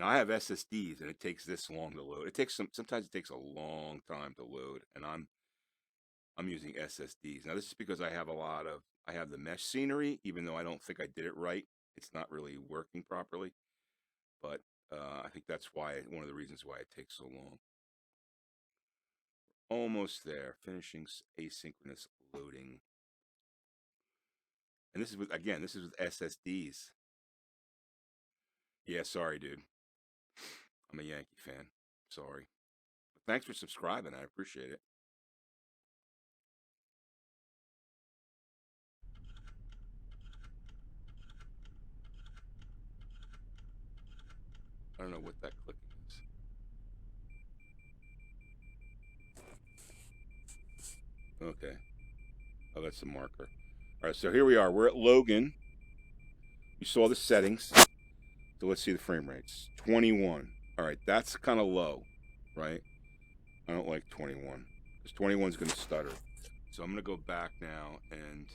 now I have SSDs, and it takes this long to load. It takes sometimes it takes a long time to load, and I'm using SSDs. Now, this is because I have the mesh scenery, even though I don't think I did it right. It's not really working properly, but I think that's why, one of the reasons why it takes so long. Almost there, finishing asynchronous loading. And this is with SSDs. Yeah, sorry, dude. I'm a Yankee fan. Sorry. But thanks for subscribing. I appreciate it. I don't know what that clicking is. Okay. Oh, that's the marker. All right, so here we are. We're at Logan. You saw the settings. So let's see the frame rates. 21. All right, that's kind of low, right? I don't like 21 because 21 is going to stutter. So I'm going to go back now, and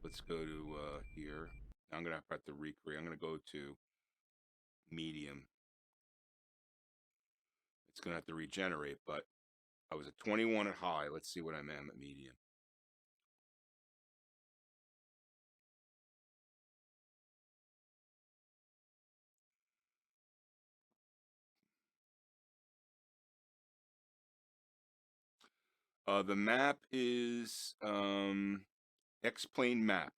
let's go to here. I'm going to have to recreate. I'm going to go to medium. It's going to have to regenerate, but I was at 21 at high. Let's see what I am at medium. The map is X-Plane map.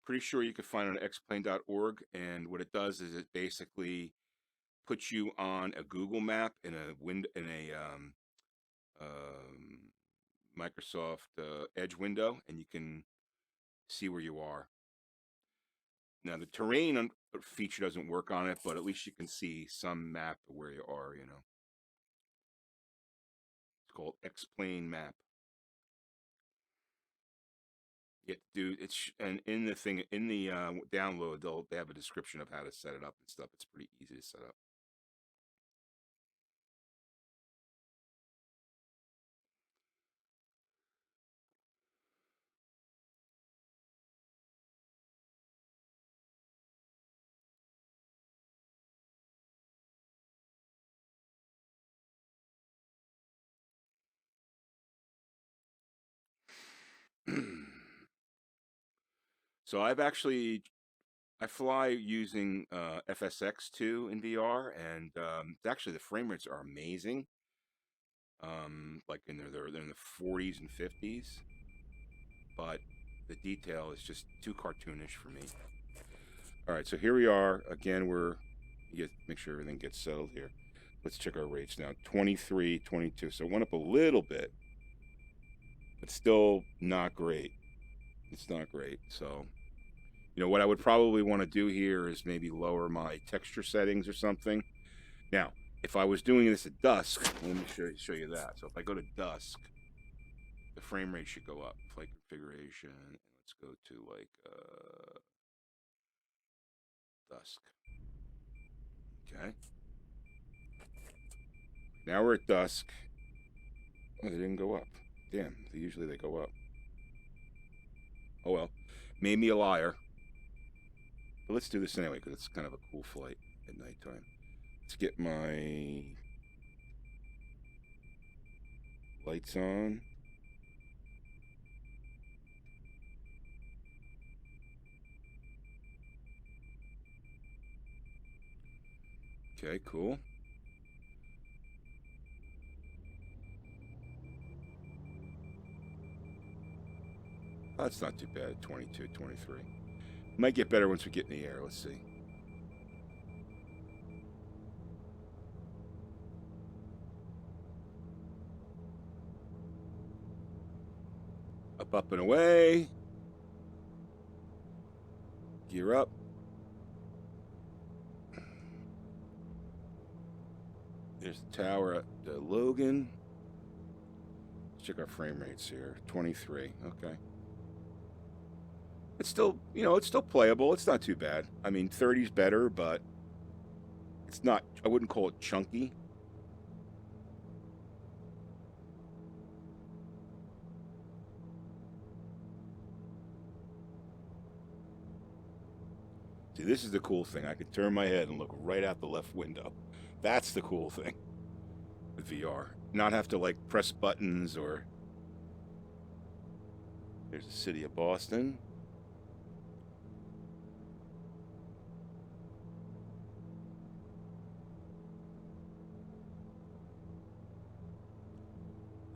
Pretty sure you can find it on xplane.org, and what it does is it basically puts you on a Google map in a Microsoft Edge window, and you can see where you are. Now, the terrain feature doesn't work on it, but at least you can see some map of where you are, you know. It's called X-Plane map. Yeah, dude, and in the thing, in the download, they have a description of how to set it up and stuff. It's pretty easy to set up. So I fly using FSX2 in VR, and actually the frame rates are amazing. Like they're in the 40s and 50s, but the detail is just too cartoonish for me. All right, so here we are again. Make sure everything gets settled here. Let's check our rates now. 23, 22. So it went up a little bit, but still not great. It's not great. So, you know, what I would probably want to do here is maybe lower my texture settings or something. Now, if I was doing this at dusk, let me show you that. So if I go to dusk, the frame rate should go up. Flight configuration. Let's go to like dusk. Okay. Now we're at dusk. Oh, they didn't go up. Damn. Usually they go up. Oh well. Made me a liar. But let's do this anyway because it's kind of a cool flight at nighttime. Let's get my lights on. Okay, cool. Oh, that's not too bad. 22, 23. Might get better once we get in the air. Let's see. Up and away. Gear up. There's the tower at Logan. Let's check our frame rates here. 23. Okay. It's still, it's still playable. It's not too bad. I mean, 30's better, but it's not, I wouldn't call it chunky. See, this is the cool thing. I could turn my head and look right out the left window. That's the cool thing with VR. Not have to, like, press buttons or... There's the city of Boston.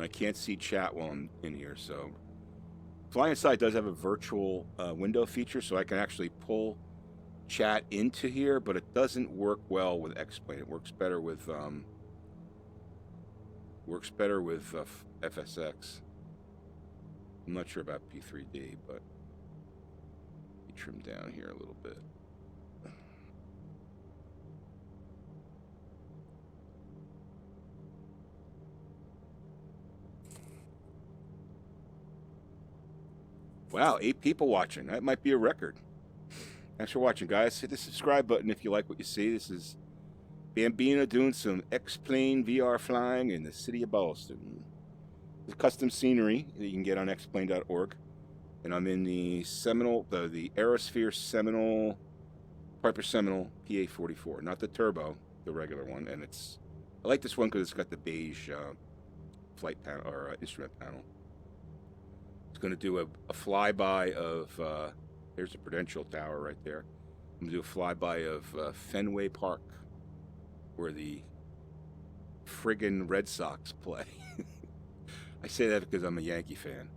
I can't see chat while I'm in here, so... FlyInside does have a virtual window feature, so I can actually pull chat into here, but it doesn't work well with X-Plane. It works better with FSX. I'm not sure about P3D, but let me trim down here a little bit. Wow, 8 people watching. That might be a record. Thanks for watching, guys. Hit the subscribe button if you like what you see. This is Bambino doing some X-Plane VR flying in the city of Boston. There's custom scenery that you can get on xplane.org. And I'm in the the AeroSphere Piper Seminole PA44. Not the turbo, the regular one. And I like this one because it's got the beige flight panel, or instrument panel. It's going to do a flyby of... There's the Prudential Tower right there. I'm going to do a flyby of Fenway Park, where the friggin' Red Sox play. I say that because I'm a Yankee fan.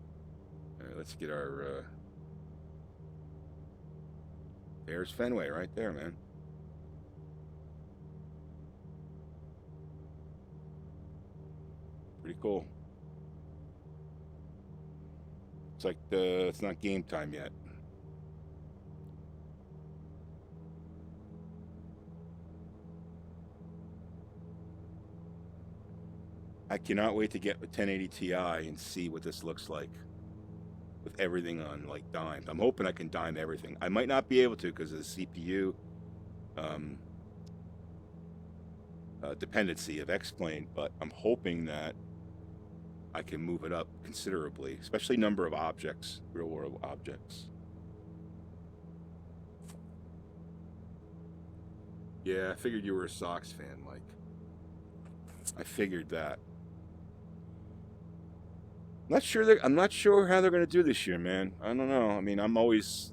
All right, let's get our... There's Fenway right there, man. Pretty cool. It's like it's not game time yet. I cannot wait to get a 1080 Ti and see what this looks like with everything on, like, dimed. I'm hoping I can dime everything. I might not be able to because of the CPU dependency of X-Plane, but I'm hoping that I can move it up considerably, especially number of objects, real-world objects. Yeah, I figured you were a Sox fan, Mike. I figured that. I'm not sure how they're going to do this year, man. I don't know. I mean,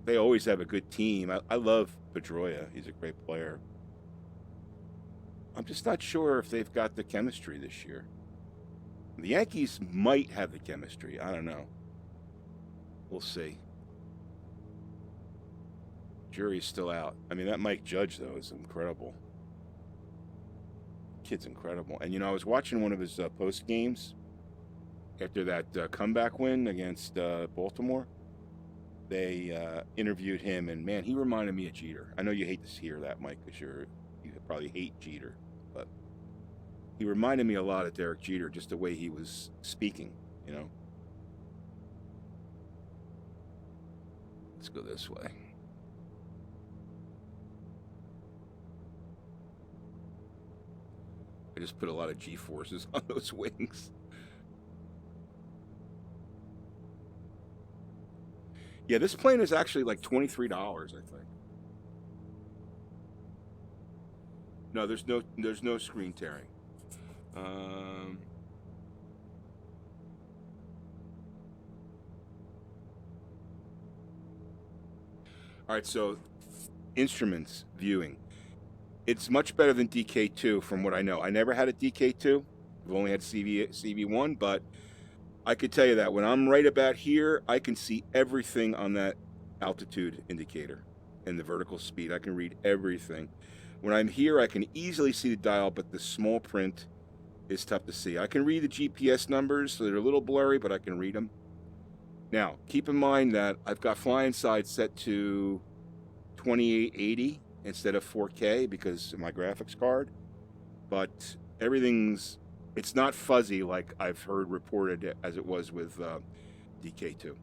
they always have a good team. I love Pedroia. He's a great player. I'm just not sure if they've got the chemistry this year. The Yankees might have the chemistry. I don't know. We'll see. Jury's still out. I mean, that Mike Judge, though, is incredible. Kid's incredible. And, I was watching one of his post games after that comeback win against Baltimore. They interviewed him, and, man, he reminded me of Jeter. I know you hate to hear that, Mike, because you probably hate Jeter. But He reminded me a lot of Derek Jeter, just the way he was speaking, you know. Let's go this way. I just put a lot of G-forces on those wings. Yeah, this plane is actually like $23, I think. No, there's no screen tearing. All right, so instruments viewing. It's much better than DK2 from what I know. I never had a DK2. I've only had CV1, but I could tell you that when I'm right about here, I can see everything on that altitude indicator and the vertical speed. I can read everything. When I'm here, I can easily see the dial, but the small print is tough to see. I can read the GPS numbers, so they're a little blurry, but I can read them. Now, keep in mind that I've got FlyInside set to 2880 instead of 4K because of my graphics card, but it's not fuzzy like I've heard reported as it was with DK2.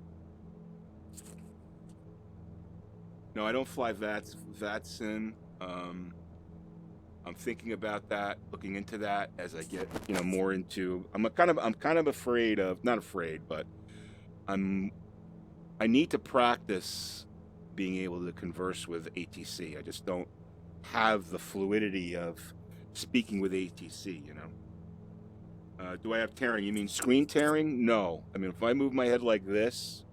No, I don't fly VATSIM. I'm thinking about that, looking into that as I get, more into. I'm kind of afraid of, not afraid, but I need to practice being able to converse with ATC. I just don't have the fluidity of speaking with ATC, Do I have tearing? You mean screen tearing? No. I mean, if I move my head like this,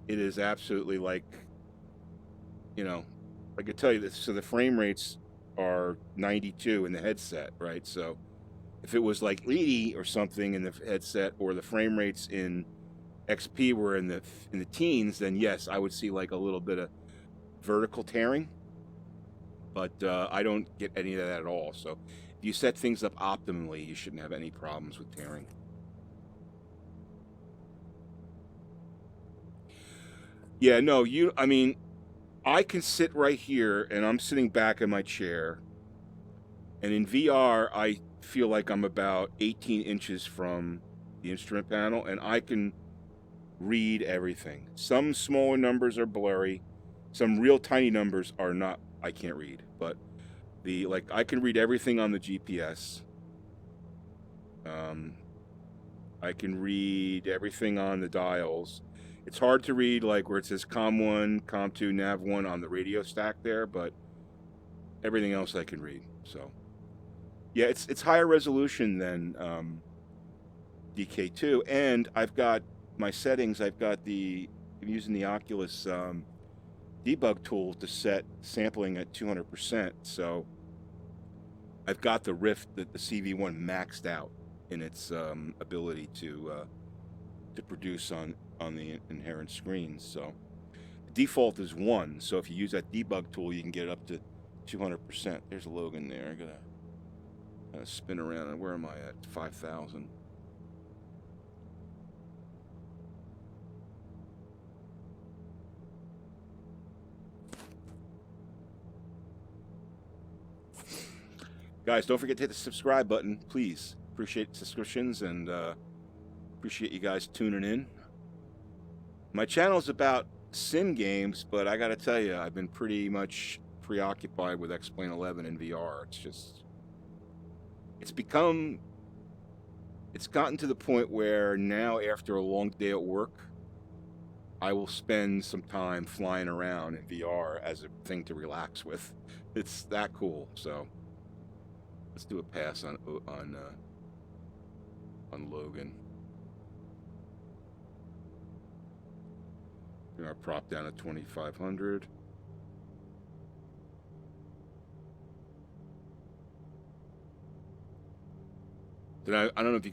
it is absolutely like, I could tell you this. So the frame rates are 92 in the headset, right? So if it was like 80 or something in the headset, or the frame rates in XP were in the teens, then yes, I would see like a little bit of vertical tearing, but I don't get any of that at all. So if you set things up optimally, you shouldn't have any problems with tearing. Yeah, no, I can sit right here and I'm sitting back in my chair, and in VR, I feel like I'm about 18 inches from the instrument panel, and I can read everything. Some smaller numbers are blurry. Some real tiny numbers are not, I can't read, but I can read everything on the GPS. I can read everything on the dials. It's hard to read like where it says COM1, COM2, NAV1 on the radio stack there, but everything else I can read. So yeah, it's higher resolution than DK2, and I've got my settings. I'm using the Oculus debug tool to set sampling at 200%. So I've got the Rift, the CV1 maxed out in its ability to produce on the inherent screens. So the default is 1. So if you use that debug tool, you can get it up to 200%. There's a Logan there. I gotta spin around. And where am I at? 5,000. Guys, don't forget to hit the subscribe button, please. Appreciate subscriptions, and appreciate you guys tuning in. My channel is about sim games, but I gotta tell you, I've been pretty much preoccupied with X-Plane 11 and VR. It's gotten to the point where now, after a long day at work, I will spend some time flying around in VR as a thing to relax with. It's that cool. So let's do a pass on Logan. Our prop down at 2,500. Then I don't know if you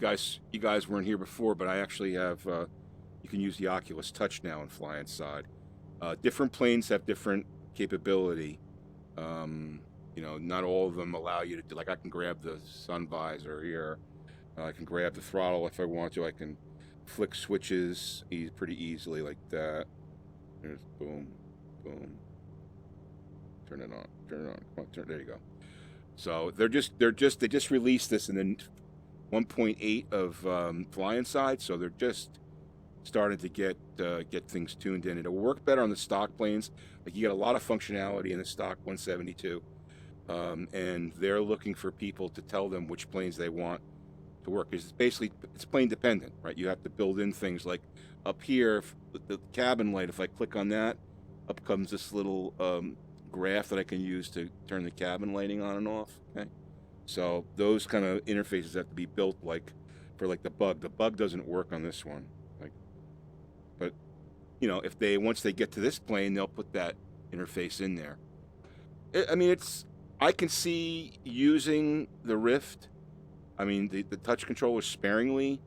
guys weren't here before, but I actually have you can use the Oculus Touch now and fly inside. Different planes have different capability. Not all of them allow you to do, like, I can grab the sun visor here. I can grab the throttle if I want to. I can flick switches pretty easily like that. There's boom, boom. Turn it on. Come on, there you go. So they just released this in the 1.8 of FlyInside, so they're just starting to get things tuned in. It'll work better on the stock planes. Like, you get a lot of functionality in the stock 172, and they're looking for people to tell them which planes they want to work. It's basically, it's plane dependent, right? You have to build in things like up here, the cabin light. If I click on that, up comes this little graph that I can use to turn the cabin lighting on and off. Okay, so those kind of interfaces have to be built, like for like the bug. The bug doesn't work on this one, like, but you know, if they once they get to this plane, they'll put that interface in there. I mean, I can see using the Rift. I mean, the touch controller sparingly.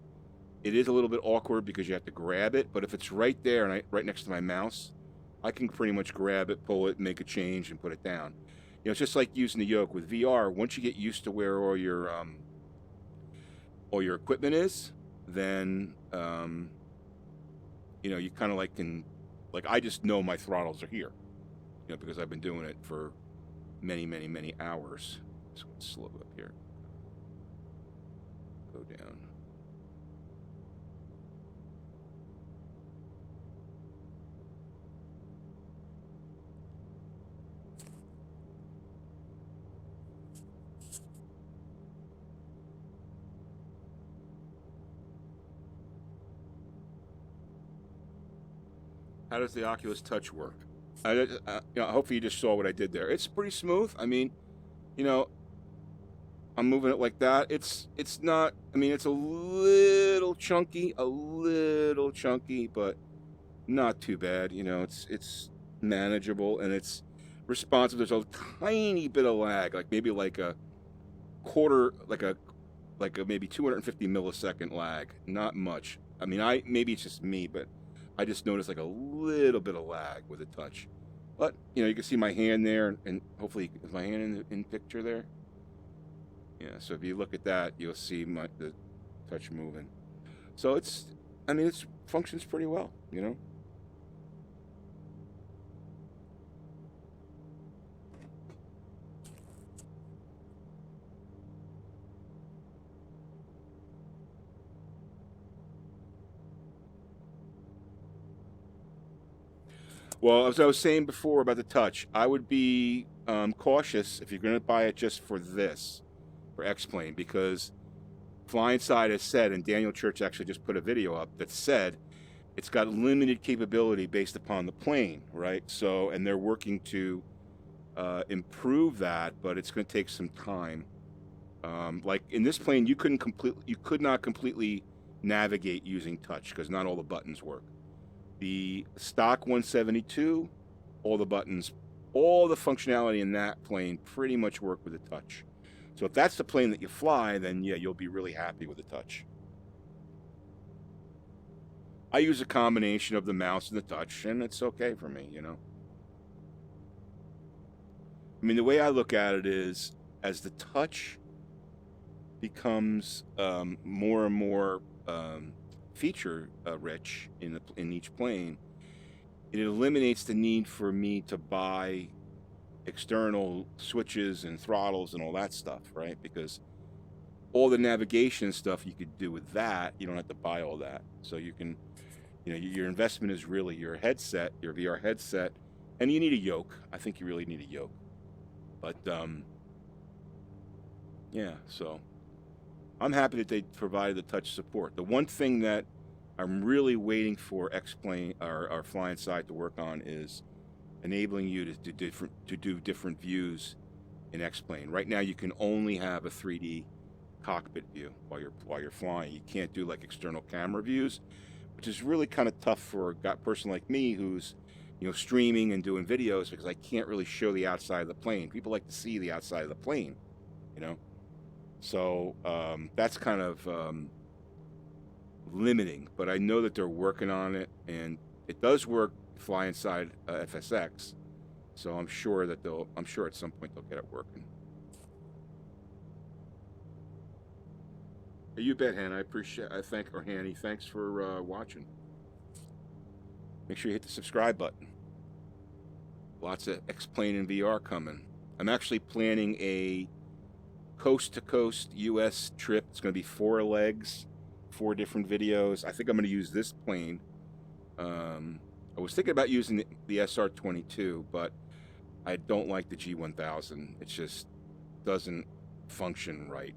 It is a little bit awkward because you have to grab it, but if it's right there and right next to my mouse, I can pretty much grab it, pull it, make a change, and put it down. You know, it's just like using the yoke with VR. Once you get used to where all your equipment is, then you know, you kind of like I just know my throttles are here, you know, because I've been doing it for many hours. So let's slow up here. Go down. How does the Oculus Touch work? You know, hopefully you just saw what I did there. It's pretty smooth. I mean, you know, I'm moving it like that. It's not. I mean, it's a little chunky, but not too bad. You know, it's manageable and it's responsive. There's a tiny bit of lag, like maybe like a quarter, like a maybe 250 millisecond lag. Not much. I mean, maybe it's just me, but I just noticed like a little bit of lag with the touch. But you know, you can see my hand there, and hopefully, is my hand in picture there? Yeah. So if you look at that, you'll see the touch moving. So I mean, it functions pretty well. You know. Well, as I was saying before about the touch, I would be cautious if you're going to buy it just for this, for X-Plane, because FlyInside has said, and Daniel Church actually just put a video up that said it's got limited capability based upon the plane, right? So, and they're working to improve that, but it's going to take some time. Like in this plane, you could not completely navigate using touch because not all the buttons work. The stock 172, all the buttons, all the functionality in that plane pretty much work with the touch. So if that's the plane that you fly, then yeah, you'll be really happy with the touch. I use a combination of the mouse and the touch, and it's okay for me, you know. I mean, the way I look at it is, as the touch becomes more and more feature rich in each plane, it eliminates the need for me to buy external switches and throttles and all that stuff, right? Because all the navigation stuff you could do with that, you don't have to buy all that. So you can, you know, your investment is really your headset, your VR headset, and you need a yoke. I think you really need a yoke. But yeah, so I'm happy that they provided the touch support. The one thing that I'm really waiting for X-Plane or FlyInside to work on is enabling you to do different views in X-Plane. Right now, you can only have a 3D cockpit view while you're flying. You can't do like external camera views, which is really kind of tough for a person like me who's, you know, streaming and doing videos, because I can't really show the outside of the plane. People like to see the outside of the plane, you know. So that's kind of limiting, but I know that they're working on it, and it does work FlyInside FSX. So I'm sure at some point they'll get it working. Hey, you bet, Han. Hanny, thanks for watching. Make sure you hit the subscribe button. Lots of X-Plane and VR coming. I'm actually planning a coast-to-coast U.S. trip. It's going to be 4 legs, 4 different videos. I think I'm going to use this plane. I was thinking about using the SR22, but I don't like the G1000. It just doesn't function right.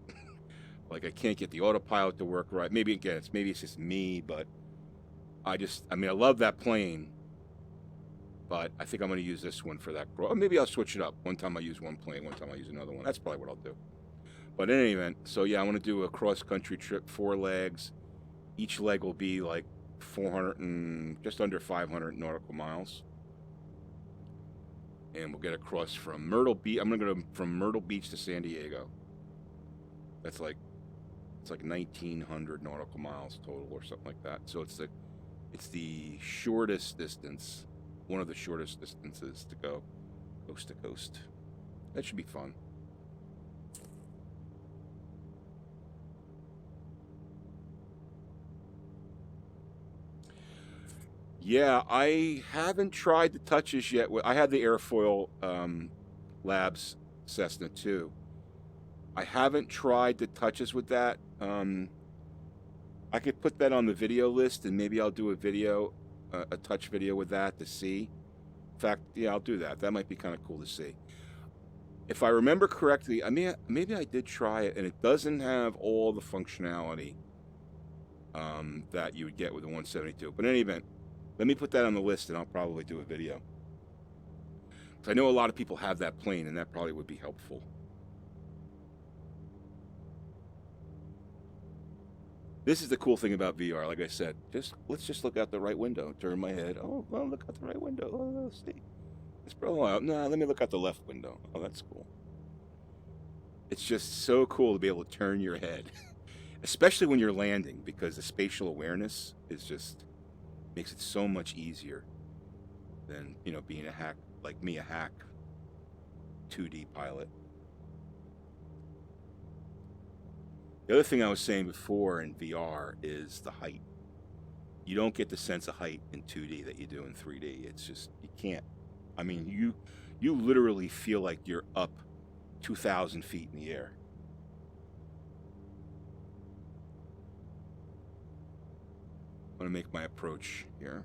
Like, I can't get the autopilot to work right. Maybe it's just me, but I mean, I love that plane, but I think I'm going to use this one for that. Or maybe I'll switch it up. One time I use one plane, one time I use another one. That's probably what I'll do. But in any event, so yeah, I want to do a cross-country trip, 4 legs. Each leg will be like 400 and just under 500 nautical miles. And we'll get across from Myrtle Beach. I'm going to go from Myrtle Beach to San Diego. It's like 1,900 nautical miles total or something like that. So it's the shortest distance, one of the shortest distances to go coast to coast. That should be fun. Yeah, I haven't tried the touches yet. I had the Airfoil Labs Cessna 2. I haven't tried the touches with that. I could put that on the video list, and maybe I'll do a video, a touch video with that to see. In fact, yeah, I'll do that. That might be kind of cool to see. If I remember correctly, I mean, maybe I did try it, and it doesn't have all the functionality that you would get with the 172. But in any event, let me put that on the list, and I'll probably do a video. Because I know a lot of people have that plane, and that probably would be helpful. This is the cool thing about VR. Like I said, let's just look out the right window. Turn my head. Oh, well, look out the right window. Oh, see. It's probably out. Nah, let me look out the left window. Oh, that's cool. It's just so cool to be able to turn your head, especially when you're landing, because the spatial awareness is just makes it so much easier than, you know, being a hack like me, a hack 2D pilot. The other thing I was saying before in VR is the height. You don't get the sense of height in 2D that you do in 3D. It's just, you can't. I mean, you literally feel like you're up 2,000 feet in the air. I'm going to make my approach here.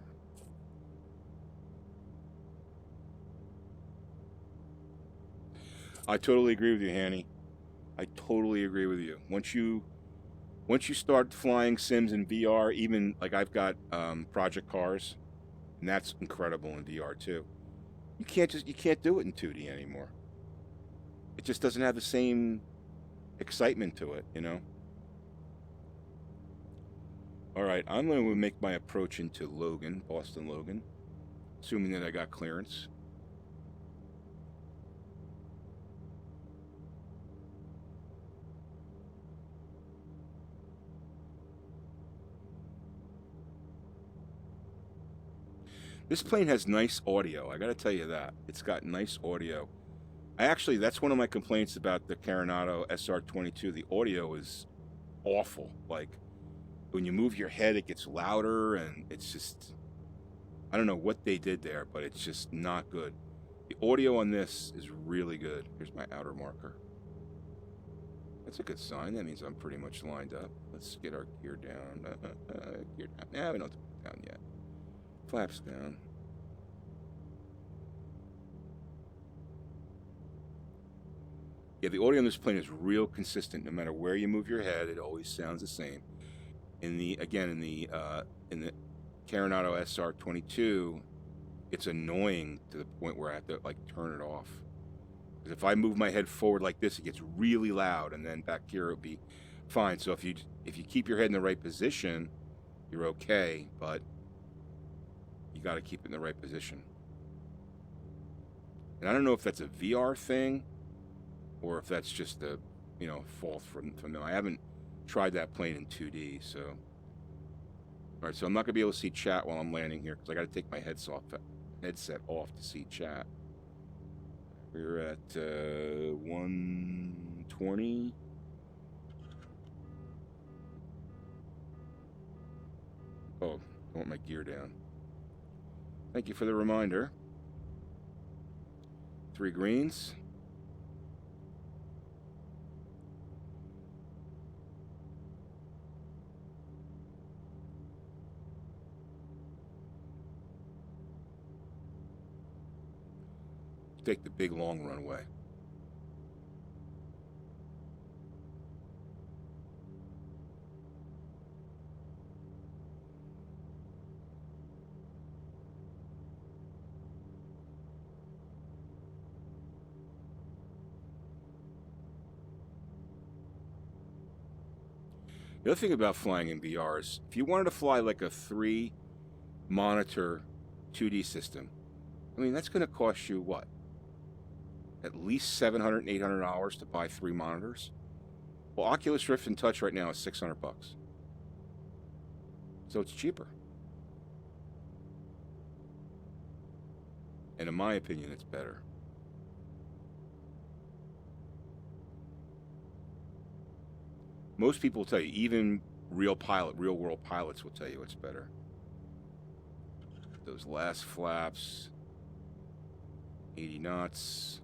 I totally agree with you, Hanny. I totally agree with you. Once you start flying sims in VR, even like I've got Project Cars, and that's incredible in VR too. You can't do it in 2D anymore. It just doesn't have the same excitement to it, you know. All right, I'm going to make my approach into Logan, Boston Logan, assuming that I got clearance. This plane has nice audio. I got to tell you that. It's got nice audio. That's one of my complaints about the Coronado SR22. The audio is awful. Like, when you move your head, it gets louder, and it's just, I don't know what they did there, but it's just not good. The audio on this is really good. Here's my outer marker. That's a good sign. That means I'm pretty much lined up. Let's get our gear down. Gear down. Nah, we don't have to put it down yet. Flaps down. Yeah, the audio on this plane is real consistent. No matter where you move your head, it always sounds the same. In the Coronado SR22, it's annoying to the point where I have to like turn it off. Because if I move my head forward like this, it gets really loud, and then back here it'll be fine. So if you keep your head in the right position, you're okay, but you got to keep it in the right position. And I don't know if that's a VR thing or if that's just a, you know, fault from them. I haven't tried that plane in 2D, so. All right, so I'm not gonna be able to see chat while I'm landing here because I got to take my headset off to see chat. We're at 120. Oh, I want my gear down. Thank you for the reminder. 3 greens. take the big long runway. The other thing about flying in VR is if you wanted to fly like a 3-monitor 2D system, I mean, that's going to cost you what? At least $700, $800 to buy 3 monitors? Well, Oculus Rift and Touch right now is $600. So it's cheaper. And in my opinion, it's better. Most people will tell you, even real world pilots will tell you it's better. Those last flaps, 80 knots.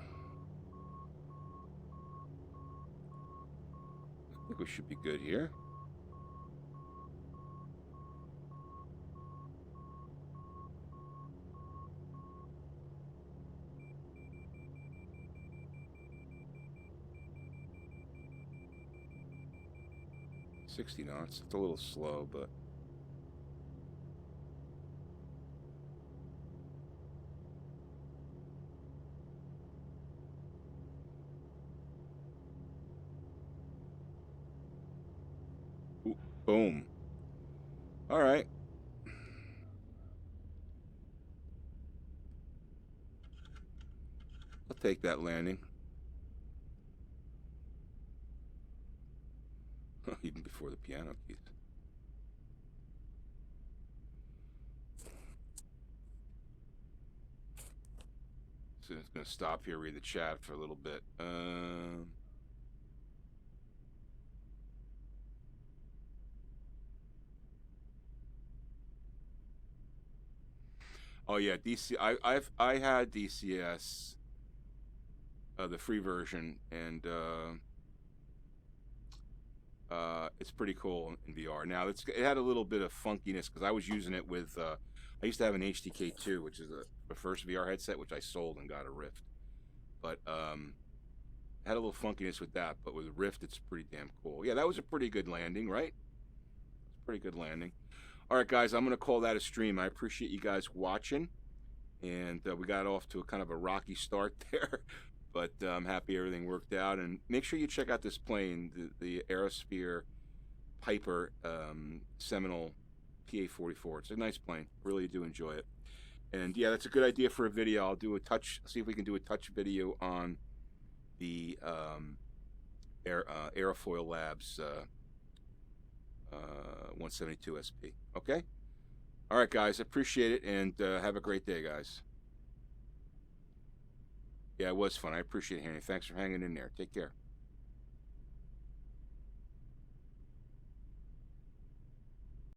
I think we should be good here. $60 knots. It's a little slow, but ooh, boom. All right. I'll take that landing. Even before the piano keys. So it's going to stop here, read the chat for a little bit. Oh yeah, I had DCS, the free version, and it's pretty cool in VR. Now it had a little bit of funkiness because I was using it with I used to have an HDK2, which is the first VR headset, which I sold and got a Rift, but had a little funkiness with that. But with the Rift, it's pretty damn cool. Yeah, that was a pretty good landing, right? Pretty good landing. All right, guys, I'm going to call that a stream. I appreciate you guys watching, and we got off to a kind of a rocky start there, but I'm happy everything worked out. And make sure you check out this plane, the AeroSphere Piper Seminole PA44. It's a nice plane. Really do enjoy it. And yeah, that's a good idea for a video. I'll do a touch, see if we can do a touch video on the Aerofoil Labs 172 SP. Okay? All right, guys. Appreciate it, and have a great day, guys. Yeah, it was fun. I appreciate it, Henry. Thanks for hanging in there. Take care.